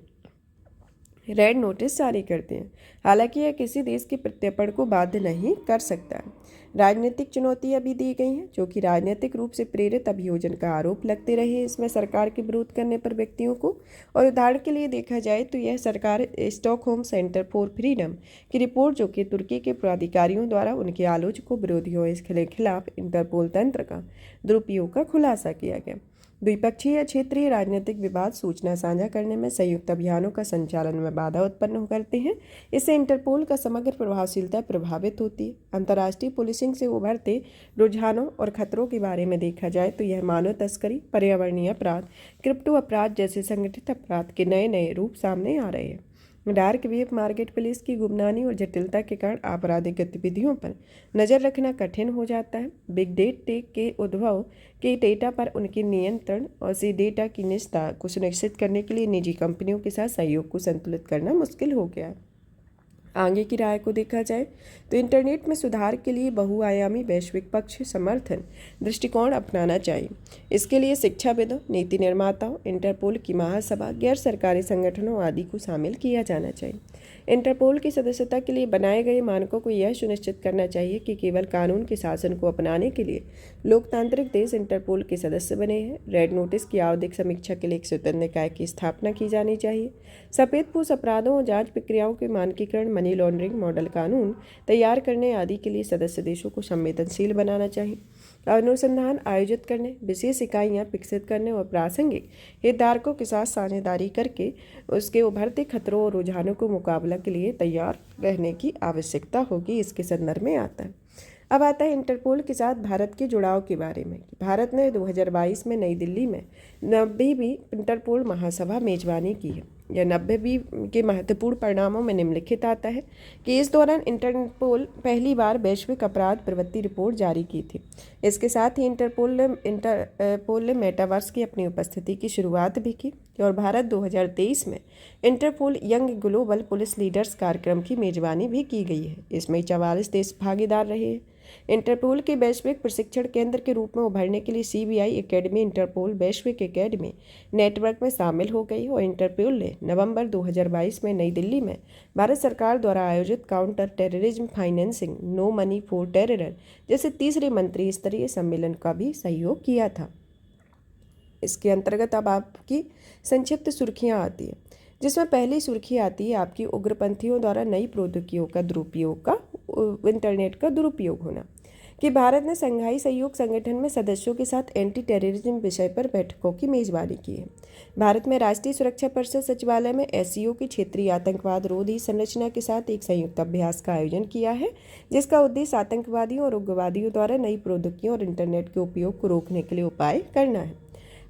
रेड नोटिस जारी करते हैं। हालांकि यह किसी देश के प्रत्यर्पण को बाध्य नहीं कर सकता है। राजनीतिक चुनौतियां भी दी गई हैं, जो कि राजनीतिक रूप से प्रेरित अभियोजन का आरोप लगते रहे इसमें सरकार के विरोध करने पर व्यक्तियों को। और उदाहरण के लिए देखा जाए तो यह सरकार स्टॉकहोम सेंटर फॉर फ्रीडम की रिपोर्ट, जो कि तुर्की के प्राधिकारियों द्वारा उनके आलोचकों विरोधियों के खिलाफ इंटरपोल तंत्र का दुरुपयोग का खुलासा किया गया। द्विपक्षीय या क्षेत्रीय राजनीतिक विवाद सूचना साझा करने में संयुक्त अभियानों का संचालन में बाधा उत्पन्न करते हैं। इससे इंटरपोल का समग्र प्रभावशीलता प्रभावित होती है। अंतर्राष्ट्रीय पुलिसिंग से उभरते रुझानों और खतरों के बारे में देखा जाए तो यह मानव तस्करी, पर्यावरणीय अपराध, क्रिप्टो अपराध जैसे संगठित अपराध के नए नए रूप सामने आ रहे हैं। डार्क वेब मार्केट प्लेस की गुमनामी और जटिलता के कारण आपराधिक गतिविधियों पर नज़र रखना कठिन हो जाता है। बिग डेटा के उद्भव के डेटा पर उनके नियंत्रण और से डेटा की निजता को सुनिश्चित करने के लिए निजी कंपनियों के साथ सहयोग को संतुलित करना मुश्किल हो गया है। आगे की राय को देखा जाए तो इंटरनेट में सुधार के लिए बहुआयामी वैश्विक पक्ष समर्थन दृष्टिकोण अपनाना चाहिए। इसके लिए शिक्षाविदों, नीति निर्माताओं, इंटरपोल की महासभा, गैर सरकारी संगठनों आदि को शामिल किया जाना चाहिए। इंटरपोल की सदस्यता के लिए बनाए गए मानकों को यह सुनिश्चित करना चाहिए कि केवल कानून के शासन को अपनाने के लिए लोकतांत्रिक देश इंटरपोल के सदस्य बने हैं। रेड नोटिस की आवधिक समीक्षा के लिए एक स्वतंत्र निकाय की स्थापना की जानी चाहिए। सफेदपोश अपराधों और जांच प्रक्रियाओं के मानकीकरण, मनी लॉन्ड्रिंग मॉडल कानून तैयार करने आदि के लिए सदस्य देशों को संवेदनशील बनाना चाहिए। अनुसंधान आयोजित करने, विशेष इकाइयाँ विकसित करने और प्रासंगिक हितधारकों के साथ साझेदारी करके उसके उभरते खतरों और रुझानों को मुकाबला के लिए तैयार रहने की आवश्यकता होगी, इसके संदर्भ में आता है। अब आता है इंटरपोल के साथ भारत के जुड़ाव के बारे में। भारत ने 2022 में नई दिल्ली में 90वीं इंटरपोल महासभा मेजबानी की है। यह 90वीं के महत्वपूर्ण परिणामों में निम्नलिखित आता है कि इस दौरान इंटरपोल पहली बार वैश्विक अपराध प्रवृत्ति रिपोर्ट जारी की थी। इसके साथ ही इंटरपोल ने मेटावर्स की अपनी उपस्थिति की शुरुआत भी की और भारत 2023 में Interpol young global police leaders कार्यक्रम की मेजबानी भी की गई है। इसमें 44 देश भागीदार रहे हैं। इंटरपोल के वैश्विक प्रशिक्षण केंद्र के रूप में उभरने के लिए सीबीआई एकेडमी इंटरपोल वैश्विक एकेडमी नेटवर्क में शामिल हो गई और इंटरपोल ने नवंबर 2022 में नई दिल्ली में भारत सरकार द्वारा आयोजित counter terrorism financing, no money for terror जैसे तीसरे मंत्री स्तरीय सम्मेलन का भी सहयोग किया था। इसके अंतर्गत अब आपकी संक्षिप्त सुर्खियाँ आती है, जिसमें पहली सुर्खी आती है आपकी उग्रपंथियों द्वारा नई प्रौद्योगिकियों का दुरुपयोग का इंटरनेट का दुरुपयोग होना। कि भारत ने संघाई सहयोग संगठन में सदस्यों के साथ एंटी टेररिज्म विषय पर बैठकों की मेजबानी की है। भारत में राष्ट्रीय सुरक्षा परिषद सचिवालय में एससीओ की क्षेत्रीय आतंकवाद रोधी संरचना के साथ एक संयुक्त अभ्यास का आयोजन किया है, जिसका उद्देश्य आतंकवादियों और उग्रवादियों द्वारा नई प्रौद्योगिकियों और इंटरनेट के उपयोग को रोकने के लिए उपाय करना है।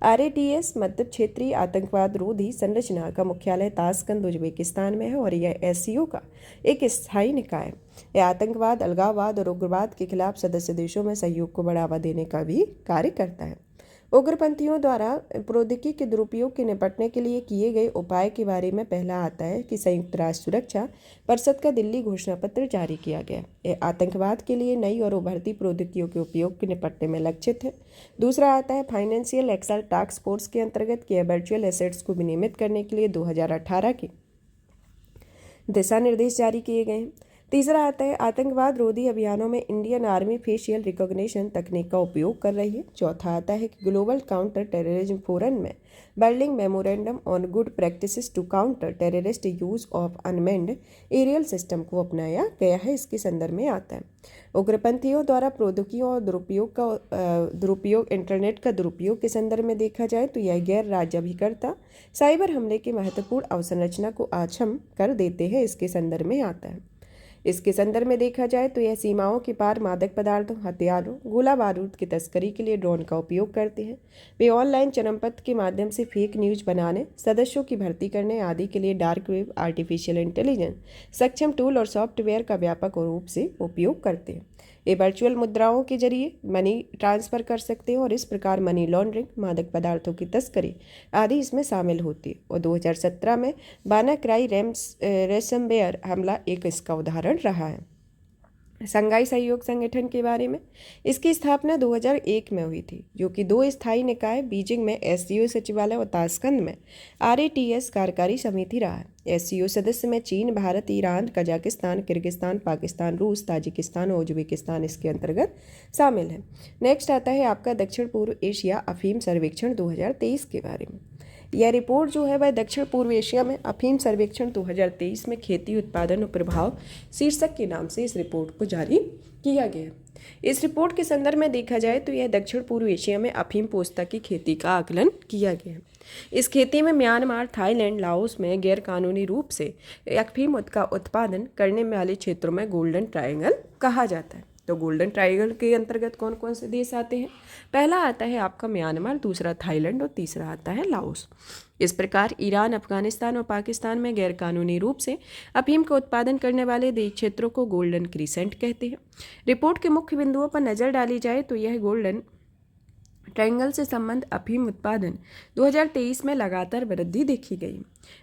RATS मतलब क्षेत्रीय आतंकवाद रोधी संरचना का मुख्यालय ताशकंद उज्बेकिस्तान में है और यह एससीओ का एक स्थायी निकाय है। यह आतंकवाद, अलगाववाद और उग्रवाद के खिलाफ सदस्य देशों में सहयोग को बढ़ावा देने का भी कार्य करता है। उग्रपंथियों द्वारा प्रौद्योगिकी के दुरुपयोग के निपटने के लिए किए गए उपाय के बारे में पहला आता है कि संयुक्त राष्ट्र सुरक्षा परिषद का दिल्ली घोषणा पत्र जारी किया गया। यह आतंकवाद के लिए नई और उभरती प्रौद्योगिकियों के उपयोग के निपटने में लक्षित है। दूसरा आता है फाइनेंशियल एक्शन टास्क फोर्स के अंतर्गत किए वर्चुअल एसेट्स को विनियमित करने के लिए 2018 के दिशा निर्देश जारी किए गए हैं। तीसरा आता है आतंकवाद रोधी अभियानों में इंडियन आर्मी फेशियल रिकॉग्निशन तकनीक का उपयोग कर रही है। चौथा आता है कि ग्लोबल काउंटर टेररिज्म फोरम में Berlin memorandum on good practices to counter terrorist use of unmanned aerial system को अपनाया गया है। इसके संदर्भ में आता है उग्रपंथियों द्वारा प्रौद्योगिकियों और दुरुपयोग इंटरनेट का दुरुपयोग के संदर्भ में देखा जाए तो यह गैर राज्य अभिकर्ता साइबर हमले की महत्वपूर्ण अवसंरचना को अक्षम कर देते हैं। इसके संदर्भ में आता है इसके संदर्भ में देखा जाए तो यह सीमाओं के पार मादक पदार्थों, हथियारों, गोला बारूद की तस्करी के लिए ड्रोन का उपयोग करते हैं। वे ऑनलाइन चरमपत्र के माध्यम से फेक न्यूज बनाने, सदस्यों की भर्ती करने आदि के लिए डार्क वेब, आर्टिफिशियल इंटेलिजेंस सक्षम टूल और सॉफ्टवेयर का व्यापक रूप से उपयोग करते हैं। ये वर्चुअल मुद्राओं के जरिए मनी ट्रांसफ़र कर सकते हैं और इस प्रकार मनी लॉन्ड्रिंग, मादक पदार्थों की तस्करी आदि इसमें शामिल होती है। और 2017 में वानाक्राई रैंसमवेयर हमला एक इसका उदाहरण रहा है। शंघाई सहयोग संगठन के बारे में, इसकी स्थापना 2001 में हुई थी, जो कि 2 स्थायी निकाय बीजिंग में एससीओ सचिवालय और ताशकंद में आरएटीएस कार्यकारी समिति रहा है। एससीओ सदस्य में चीन, Bharat, Iran, Kazakhstan, Kyrgyzstan, Pakistan, रूस, ताजिकिस्तान और उज्बेकिस्तान इसके अंतर्गत शामिल है। नेक्स्ट आता है आपका दक्षिण पूर्व एशिया अफीम सर्वेक्षण 2023 के बारे में। यह रिपोर्ट जो है वह दक्षिण पूर्व एशिया में अफीम सर्वेक्षण 2023 में खेती उत्पादन और प्रभाव शीर्षक के नाम से इस रिपोर्ट को जारी किया गया। इस रिपोर्ट के संदर्भ में देखा जाए तो यह दक्षिण पूर्व एशिया में अफीम पोस्ता की खेती का आकलन किया गया। इस खेती में म्यांमार, थाईलैंड, लाओस में गैरकानूनी रूप से अफीम का उत्पादन करने वाले क्षेत्रों में गोल्डन ट्रायंगल कहा जाता है। तो गोल्डन ट्रायंगल के अंतर्गत कौन कौन से देश आते हैं? पहला आता है आपका म्यांमार, दूसरा थाईलैंड और तीसरा आता है लाओस। इस प्रकार ईरान, अफगानिस्तान और पाकिस्तान में गैरकानूनी रूप से अफीम का उत्पादन करने वाले देश क्षेत्रों को गोल्डन क्रीसेंट कहते हैं। रिपोर्ट के मुख्य बिंदुओं पर नज़र डाली जाए तो यह गोल्डन ट्रायंगल से संबंध अफीम उत्पादन 2023 में लगातार वृद्धि देखी गई।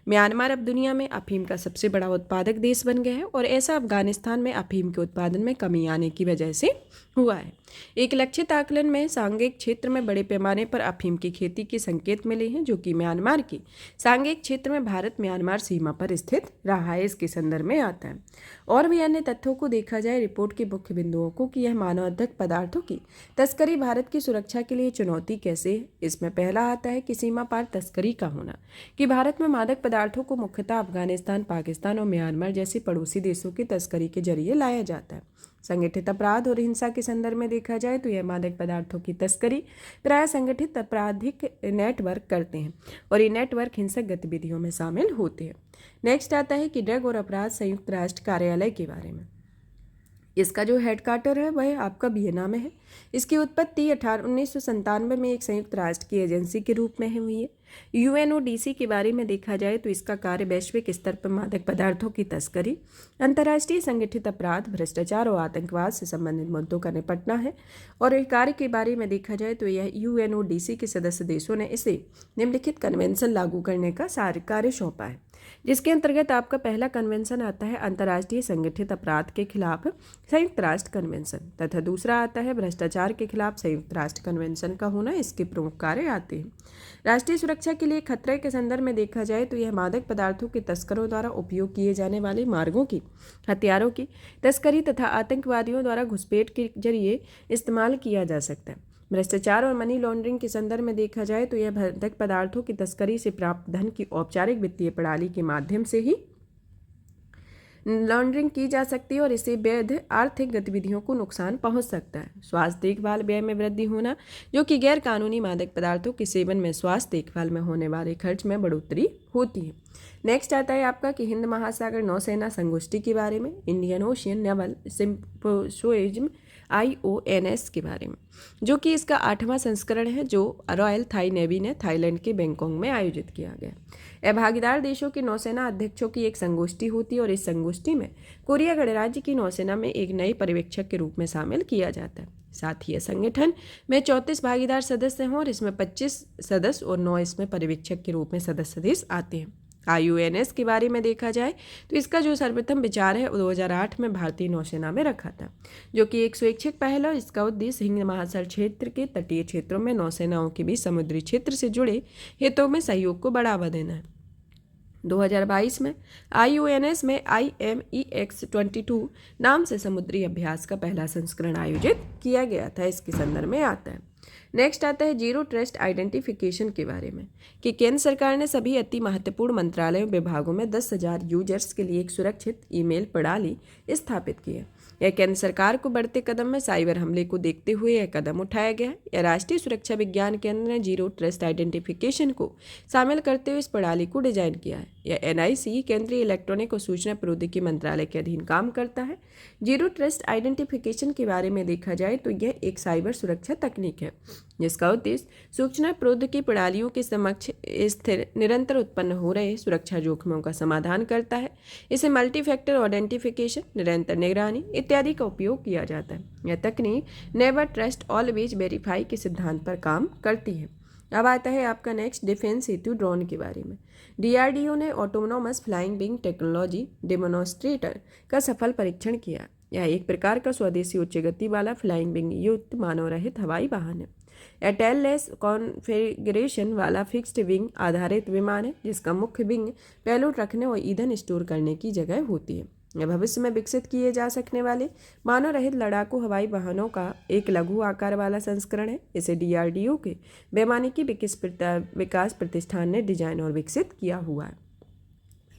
म्यांमार अब दुनिया में अफीम का सबसे बड़ा उत्पादक देश बन गया है और ऐसा अफगानिस्तान में अफीम के उत्पादन में कमी आने की वजह से हुआ है। एक लक्षित आकलन में सांगेक क्षेत्र में बड़े पैमाने पर अफीम की खेती के संकेत मिले हैं, जो कि म्यांमार की सांगेक क्षेत्र में भारत म्यांमार सीमा पर स्थित रहा है, इसके संदर्भ में आता है। और भी अन्य तथ्यों को देखा जाए रिपोर्ट के मुख्य बिंदुओं को कि यह मानवोद्धक पदार्थों की तस्करी भारत की सुरक्षा के लिए चुनौती कैसे है। इसमें पहला आता है कि सीमा पार तस्करी का होना, कि भारत में मादक पदार्थों को मुख्यतः अफगानिस्तान, पाकिस्तान और म्यांमार जैसे पड़ोसी देशों की तस्करी के जरिए लाया जाता है। संगठित अपराध और हिंसा के संदर्भ में देखा जाए तो यह मादक पदार्थों की तस्करी प्राय संगठित आपराधिक नेटवर्क करते हैं और ये नेटवर्क हिंसक गतिविधियों में शामिल होते हैं। नेक्स्ट आता है कि ड्रग और अपराध संयुक्त राष्ट्र कार्यालय के बारे में। इसका जो हेडक्वार्टर है वह आपका वियना में है। इसकी उत्पत्ति 1997 में एक संयुक्त राष्ट्र की एजेंसी के रूप में हुई है। यूएनओडीसी के बारे में देखा जाए तो इसका कार्य वैश्विक स्तर पर मादक पदार्थों की तस्करी, अंतर्राष्ट्रीय संगठित अपराध, भ्रष्टाचार और आतंकवाद से संबंधित मुद्दों का निपटना है। और इस कार्य के बारे में देखा जाए तो यह यूएनओडीसी के सदस्य देशों ने इसे निम्नलिखित कन्वेंशन लागू करने का कार्य सौंपा है, जिसके अंतर्गत आपका पहला कन्वेंशन आता है अंतर्राष्ट्रीय संगठित अपराध के खिलाफ संयुक्त राष्ट्र कन्वेंशन, तथा दूसरा आता है भ्रष्टाचार के खिलाफ संयुक्त राष्ट्र कन्वेंशन का होना। इसके प्रमुख कार्य आते हैं। राष्ट्रीय सुरक्षा के लिए खतरे के संदर्भ में देखा जाए तो यह मादक पदार्थों के तस्करों द्वारा उपयोग किए जाने वाले मार्गों की, हथियारों की तस्करी तथा आतंकवादियों द्वारा घुसपैठ के जरिए इस्तेमाल किया जा सकता है। भ्रष्टाचार और मनी लॉन्ड्रिंग के संदर्भ में देखा जाए तो यह मादक पदार्थों की तस्करी से प्राप्त धन की औपचारिक वित्तीय प्रणाली के माध्यम से ही लॉन्ड्रिंग की जा सकती है और इससे वैध आर्थिक गतिविधियों को नुकसान पहुंच सकता है। स्वास्थ्य देखभाल व्यय में वृद्धि होना, जो कि गैर कानूनी मादक पदार्थों के सेवन में स्वास्थ्य देखभाल में होने वाले खर्च में बढ़ोतरी होती है। नेक्स्ट आता है आपका कि हिंद महासागर नौसेना संगोष्ठी के बारे में, इंडियन ओशियन नेवल सिम्पोसियम IONS के बारे में, जो कि इसका 8वां संस्करण है, जो रॉयल थाई नेवी ने थाईलैंड के बैंकॉक में आयोजित किया गया। यह भागीदार देशों की नौसेना अध्यक्षों की एक संगोष्ठी होती है और इस संगोष्ठी में कोरिया गणराज्य की नौसेना में एक नए पर्यवेक्षक के रूप में शामिल किया जाता है। साथ ही यह संगठन में 34 भागीदार सदस्य हैं और इसमें 25 सदस्य और 9 इसमें पर्यवेक्षक के रूप में सदस्य देश आते हैं। IONS के बारे में देखा जाए तो इसका जो सर्वप्रथम विचार है 2008 में भारतीय नौसेना में रखा था, जो कि एक स्वैच्छिक पहल है। इसका उद्देश्य हिंद महासागर क्षेत्र के तटीय क्षेत्रों में नौसेनाओं के बीच समुद्री क्षेत्र से जुड़े हितों में सहयोग को बढ़ावा देना है। 2022 में IONS में IMEX-22 नाम से समुद्री अभ्यास का पहला संस्करण आयोजित किया गया था। इसके संदर्भ में आता है। नेक्स्ट आता है जीरो ट्रस्ट आइडेंटिफिकेशन के बारे में, कि केंद्र सरकार ने सभी अति महत्वपूर्ण मंत्रालयों विभागों में 10,000 यूजर्स के लिए एक सुरक्षित ईमेल प्रणाली स्थापित की है। या केंद्र सरकार को बढ़ते कदम में साइबर हमले को देखते हुए यह कदम उठाया गया, या राष्ट्रीय सुरक्षा विज्ञान केंद्र ने जीरो ट्रस्ट आइडेंटिफिकेशन को शामिल करते हुए इस प्रणाली को डिजाइन किया है, या NIC केंद्रीय इलेक्ट्रॉनिक और सूचना प्रौद्योगिकी मंत्रालय के अधीन काम करता है। जीरो ट्रस्ट आइडेंटिफिकेशन के बारे में देखा जाए तो यह एक साइबर सुरक्षा तकनीक है जिसका उद्देश्य सूचना प्रौद्योगिकी प्रणालियों के समक्ष स्थिर निरंतर उत्पन्न हो रहे सुरक्षा जोखिमों का समाधान करता है। इसे मल्टी फैक्टर आइडेंटिफिकेशन, निरंतर निगरानी इत्यादि का उपयोग किया जाता है। यह तकनीक नेवर ट्रस्ट ऑलवेज वेरीफाई के सिद्धांत पर काम करती है। अब आता है आपका नेक्स्ट डिफेंस हेतु ड्रोन के बारे में। DRDO ने autonomous flying wing technology demonstrator का सफल परीक्षण किया। यह एक प्रकार का स्वदेशी उच्च गति वाला फ्लाइंग विंग युक्त मानव रहित हवाई वाहन है। यह टेललेस कॉन्फ़िगरेशन वाला फिक्स्ड विंग आधारित विमान है जिसका मुख्य विंग पेलोड रखने और ईंधन स्टोर करने की जगह होती है। यह भविष्य में विकसित किए जा सकने वाले मानव रहित लड़ाकू हवाई वाहनों का एक लघु आकार वाला संस्करण है। इसे DRDO के वैमानिकी विकास प्रतिष्ठान ने डिजाइन और विकसित किया हुआ है।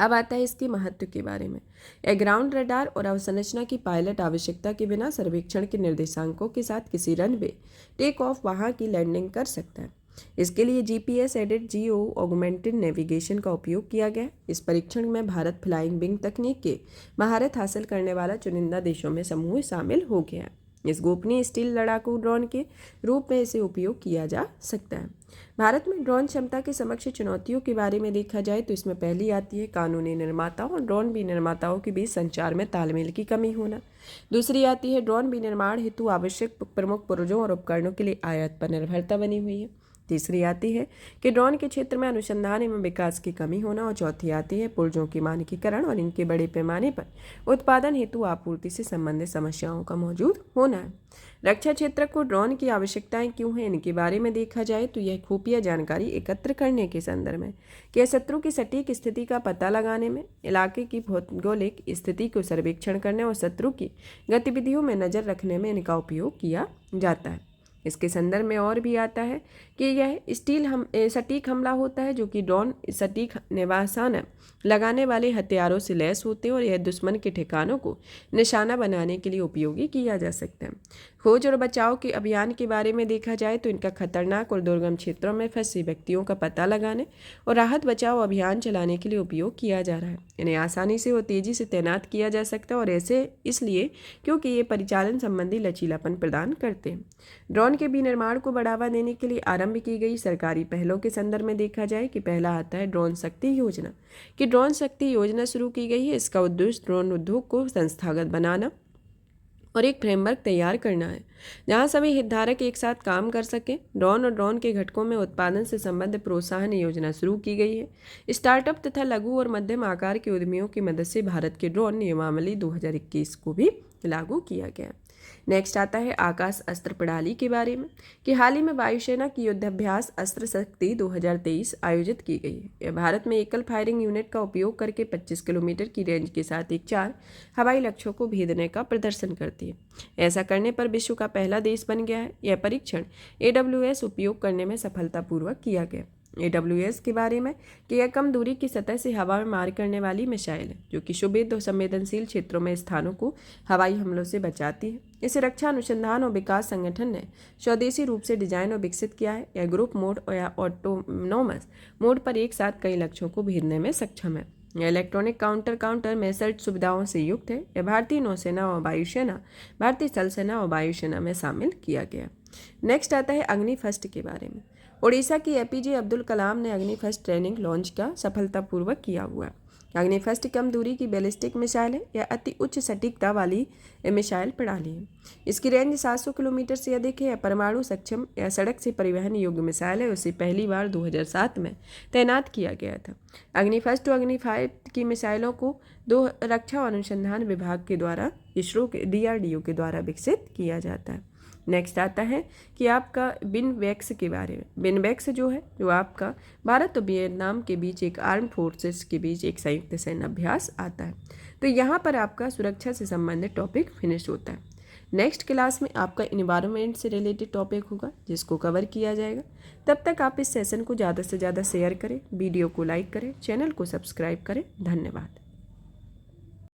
अब आता है इसके महत्व के बारे में। यह ग्राउंड रडार और अवसंरचना की पायलट आवश्यकता के बिना सर्वेक्षण के निर्देशांकों के साथ किसी रनवे टेक ऑफ वहाँ की लैंडिंग कर सकता है। इसके लिए GPS added geo augmented navigation का उपयोग किया गया। इस परीक्षण में भारत फ्लाइंग विंग तकनीक के महारत हासिल करने वाला चुनिंदा देशों में समूह शामिल हो गया है। इस गोपनीय स्टील लड़ाकू ड्रोन के रूप में इसे उपयोग किया जा सकता है। भारत में ड्रोन क्षमता के समक्ष चुनौतियों के बारे में देखा जाए तो इसमें पहली आती है कानूनी निर्माताओं और ड्रोन विनिर्माताओं के बीच संचार में तालमेल की कमी होना। दूसरी आती है ड्रोन विनिर्माण हेतु आवश्यक प्रमुख पुर्जों और उपकरणों के लिए आयात पर निर्भरता बनी हुई है। तीसरी आती है कि ड्रोन के क्षेत्र में अनुसंधान एवं विकास की कमी होना। और चौथी आती है पुर्जों के मानकीकरण और इनके बड़े पैमाने पर उत्पादन हेतु आपूर्ति से संबंधित समस्याओं का मौजूद होना है। रक्षा क्षेत्र को ड्रोन की आवश्यकताएं क्यों हैं, इनके बारे में देखा जाए तो यह खुफिया जानकारी एकत्र करने के संदर्भ में कि शत्रु की सटीक स्थिति का पता लगाने में, इलाके की भौगोलिक स्थिति को सर्वेक्षण करने और शत्रु की गतिविधियों में नज़र रखने में इनका उपयोग किया जाता है। इसके संदर्भ में और भी आता है कि यह सटीक हमला होता है जो कि ड्रोन सटीक निशाना लगाने वाले हथियारों से लैस होते हैं और यह दुश्मन के ठिकानों को निशाना बनाने के लिए उपयोगी किया जा सकता है। खोज और बचाव के अभियान के बारे में देखा जाए तो इनका खतरनाक और दुर्गम क्षेत्रों में फंसे व्यक्तियों का पता लगाने और राहत बचाव अभियान चलाने के लिए उपयोग किया जा रहा है। इन्हें आसानी से और तेज़ी से तैनात किया जा सकता है और ऐसे इसलिए क्योंकि ये परिचालन संबंधी लचीलापन प्रदान करते हैं। ड्रोन के विनिर्माण को बढ़ावा देने के लिए आरंभ की गई सरकारी पहलों के संदर्भ में देखा जाए कि पहला आता है ड्रोन शक्ति योजना। कि ड्रोन शक्ति योजना शुरू की गई है। इसका उद्देश्य ड्रोन उद्योग को संस्थागत बनाना और एक फ्रेमवर्क तैयार करना है जहां सभी हितधारक एक साथ काम कर सकें। ड्रोन और ड्रोन के घटकों में उत्पादन से संबद्ध प्रोत्साहन योजना शुरू की गई है। स्टार्टअप तथा लघु और मध्यम आकार के उद्यमियों की मदद से भारत के ड्रोन नियमावली 2021 को भी लागू किया गया। नेक्स्ट आता है आकाश अस्त्र प्रणाली के बारे में कि हाल ही में वायुसेना की युद्धाभ्यास अस्त्र शक्ति 2023 आयोजित की गई है। यह भारत में एकल फायरिंग यूनिट का उपयोग करके 25 किलोमीटर की रेंज के साथ एक 4 हवाई लक्ष्यों को भेदने का प्रदर्शन करती है। ऐसा करने पर विश्व का पहला देश बन गया है। यह परीक्षण AWS उपयोग करने में सफलतापूर्वक किया गया। AWS के बारे में कि यह कम दूरी की सतह से हवा में मार करने वाली मिसाइल है जो कि शुभेद्य और संवेदनशील क्षेत्रों में स्थानों को हवाई हमलों से बचाती है। इसे रक्षा अनुसंधान और विकास संगठन ने स्वदेशी रूप से डिजाइन और विकसित किया है। यह ग्रुप मोड या ऑटोनोमस मोड पर एक साथ कई लक्ष्यों को भेदने में सक्षम है। यह इलेक्ट्रॉनिक काउंटर मेसर्ज सुविधाओं से युक्त है। यह भारतीय नौसेना और वायुसेना, भारतीय थल सेना और वायुसेना में शामिल किया गया। नेक्स्ट आता है अग्नि फर्स्ट के बारे में। ओडिशा की APJ अब्दुल कलाम ने अग्नि फर्स्ट ट्रेनिंग लॉन्च का सफलतापूर्वक किया हुआ है। अग्नि फर्स्ट कम दूरी की बैलिस्टिक मिसाइल है। यह अति उच्च सटीकता वाली मिसाइल प्रणाली है। इसकी रेंज 700 किलोमीटर से अधिक है। यह परमाणु सक्षम या सड़क से परिवहन योग्य मिसाइल है। उसे पहली बार 2007 में तैनात किया गया था। अग्नि फर्स्ट और अग्नि फाइव की मिसाइलों को रक्षा और अनुसंधान विभाग के द्वारा इसरो के DRDO के द्वारा विकसित किया जाता है। नेक्स्ट आता है कि आपका बिनवेक्स के बारे में। बिनवेक्स जो है जो आपका भारत और वियतनाम के बीच एक आर्म फोर्सेस के बीच एक संयुक्त सैन्य अभ्यास आता है। तो यहाँ पर आपका सुरक्षा से संबंधित टॉपिक फिनिश होता है। नेक्स्ट क्लास में आपका इन्वायरमेंट से रिलेटेड टॉपिक होगा जिसको कवर किया जाएगा। तब तक आप इस सेशन को ज़्यादा से ज़्यादा शेयर करें, वीडियो को लाइक करें, चैनल को सब्सक्राइब करें। धन्यवाद।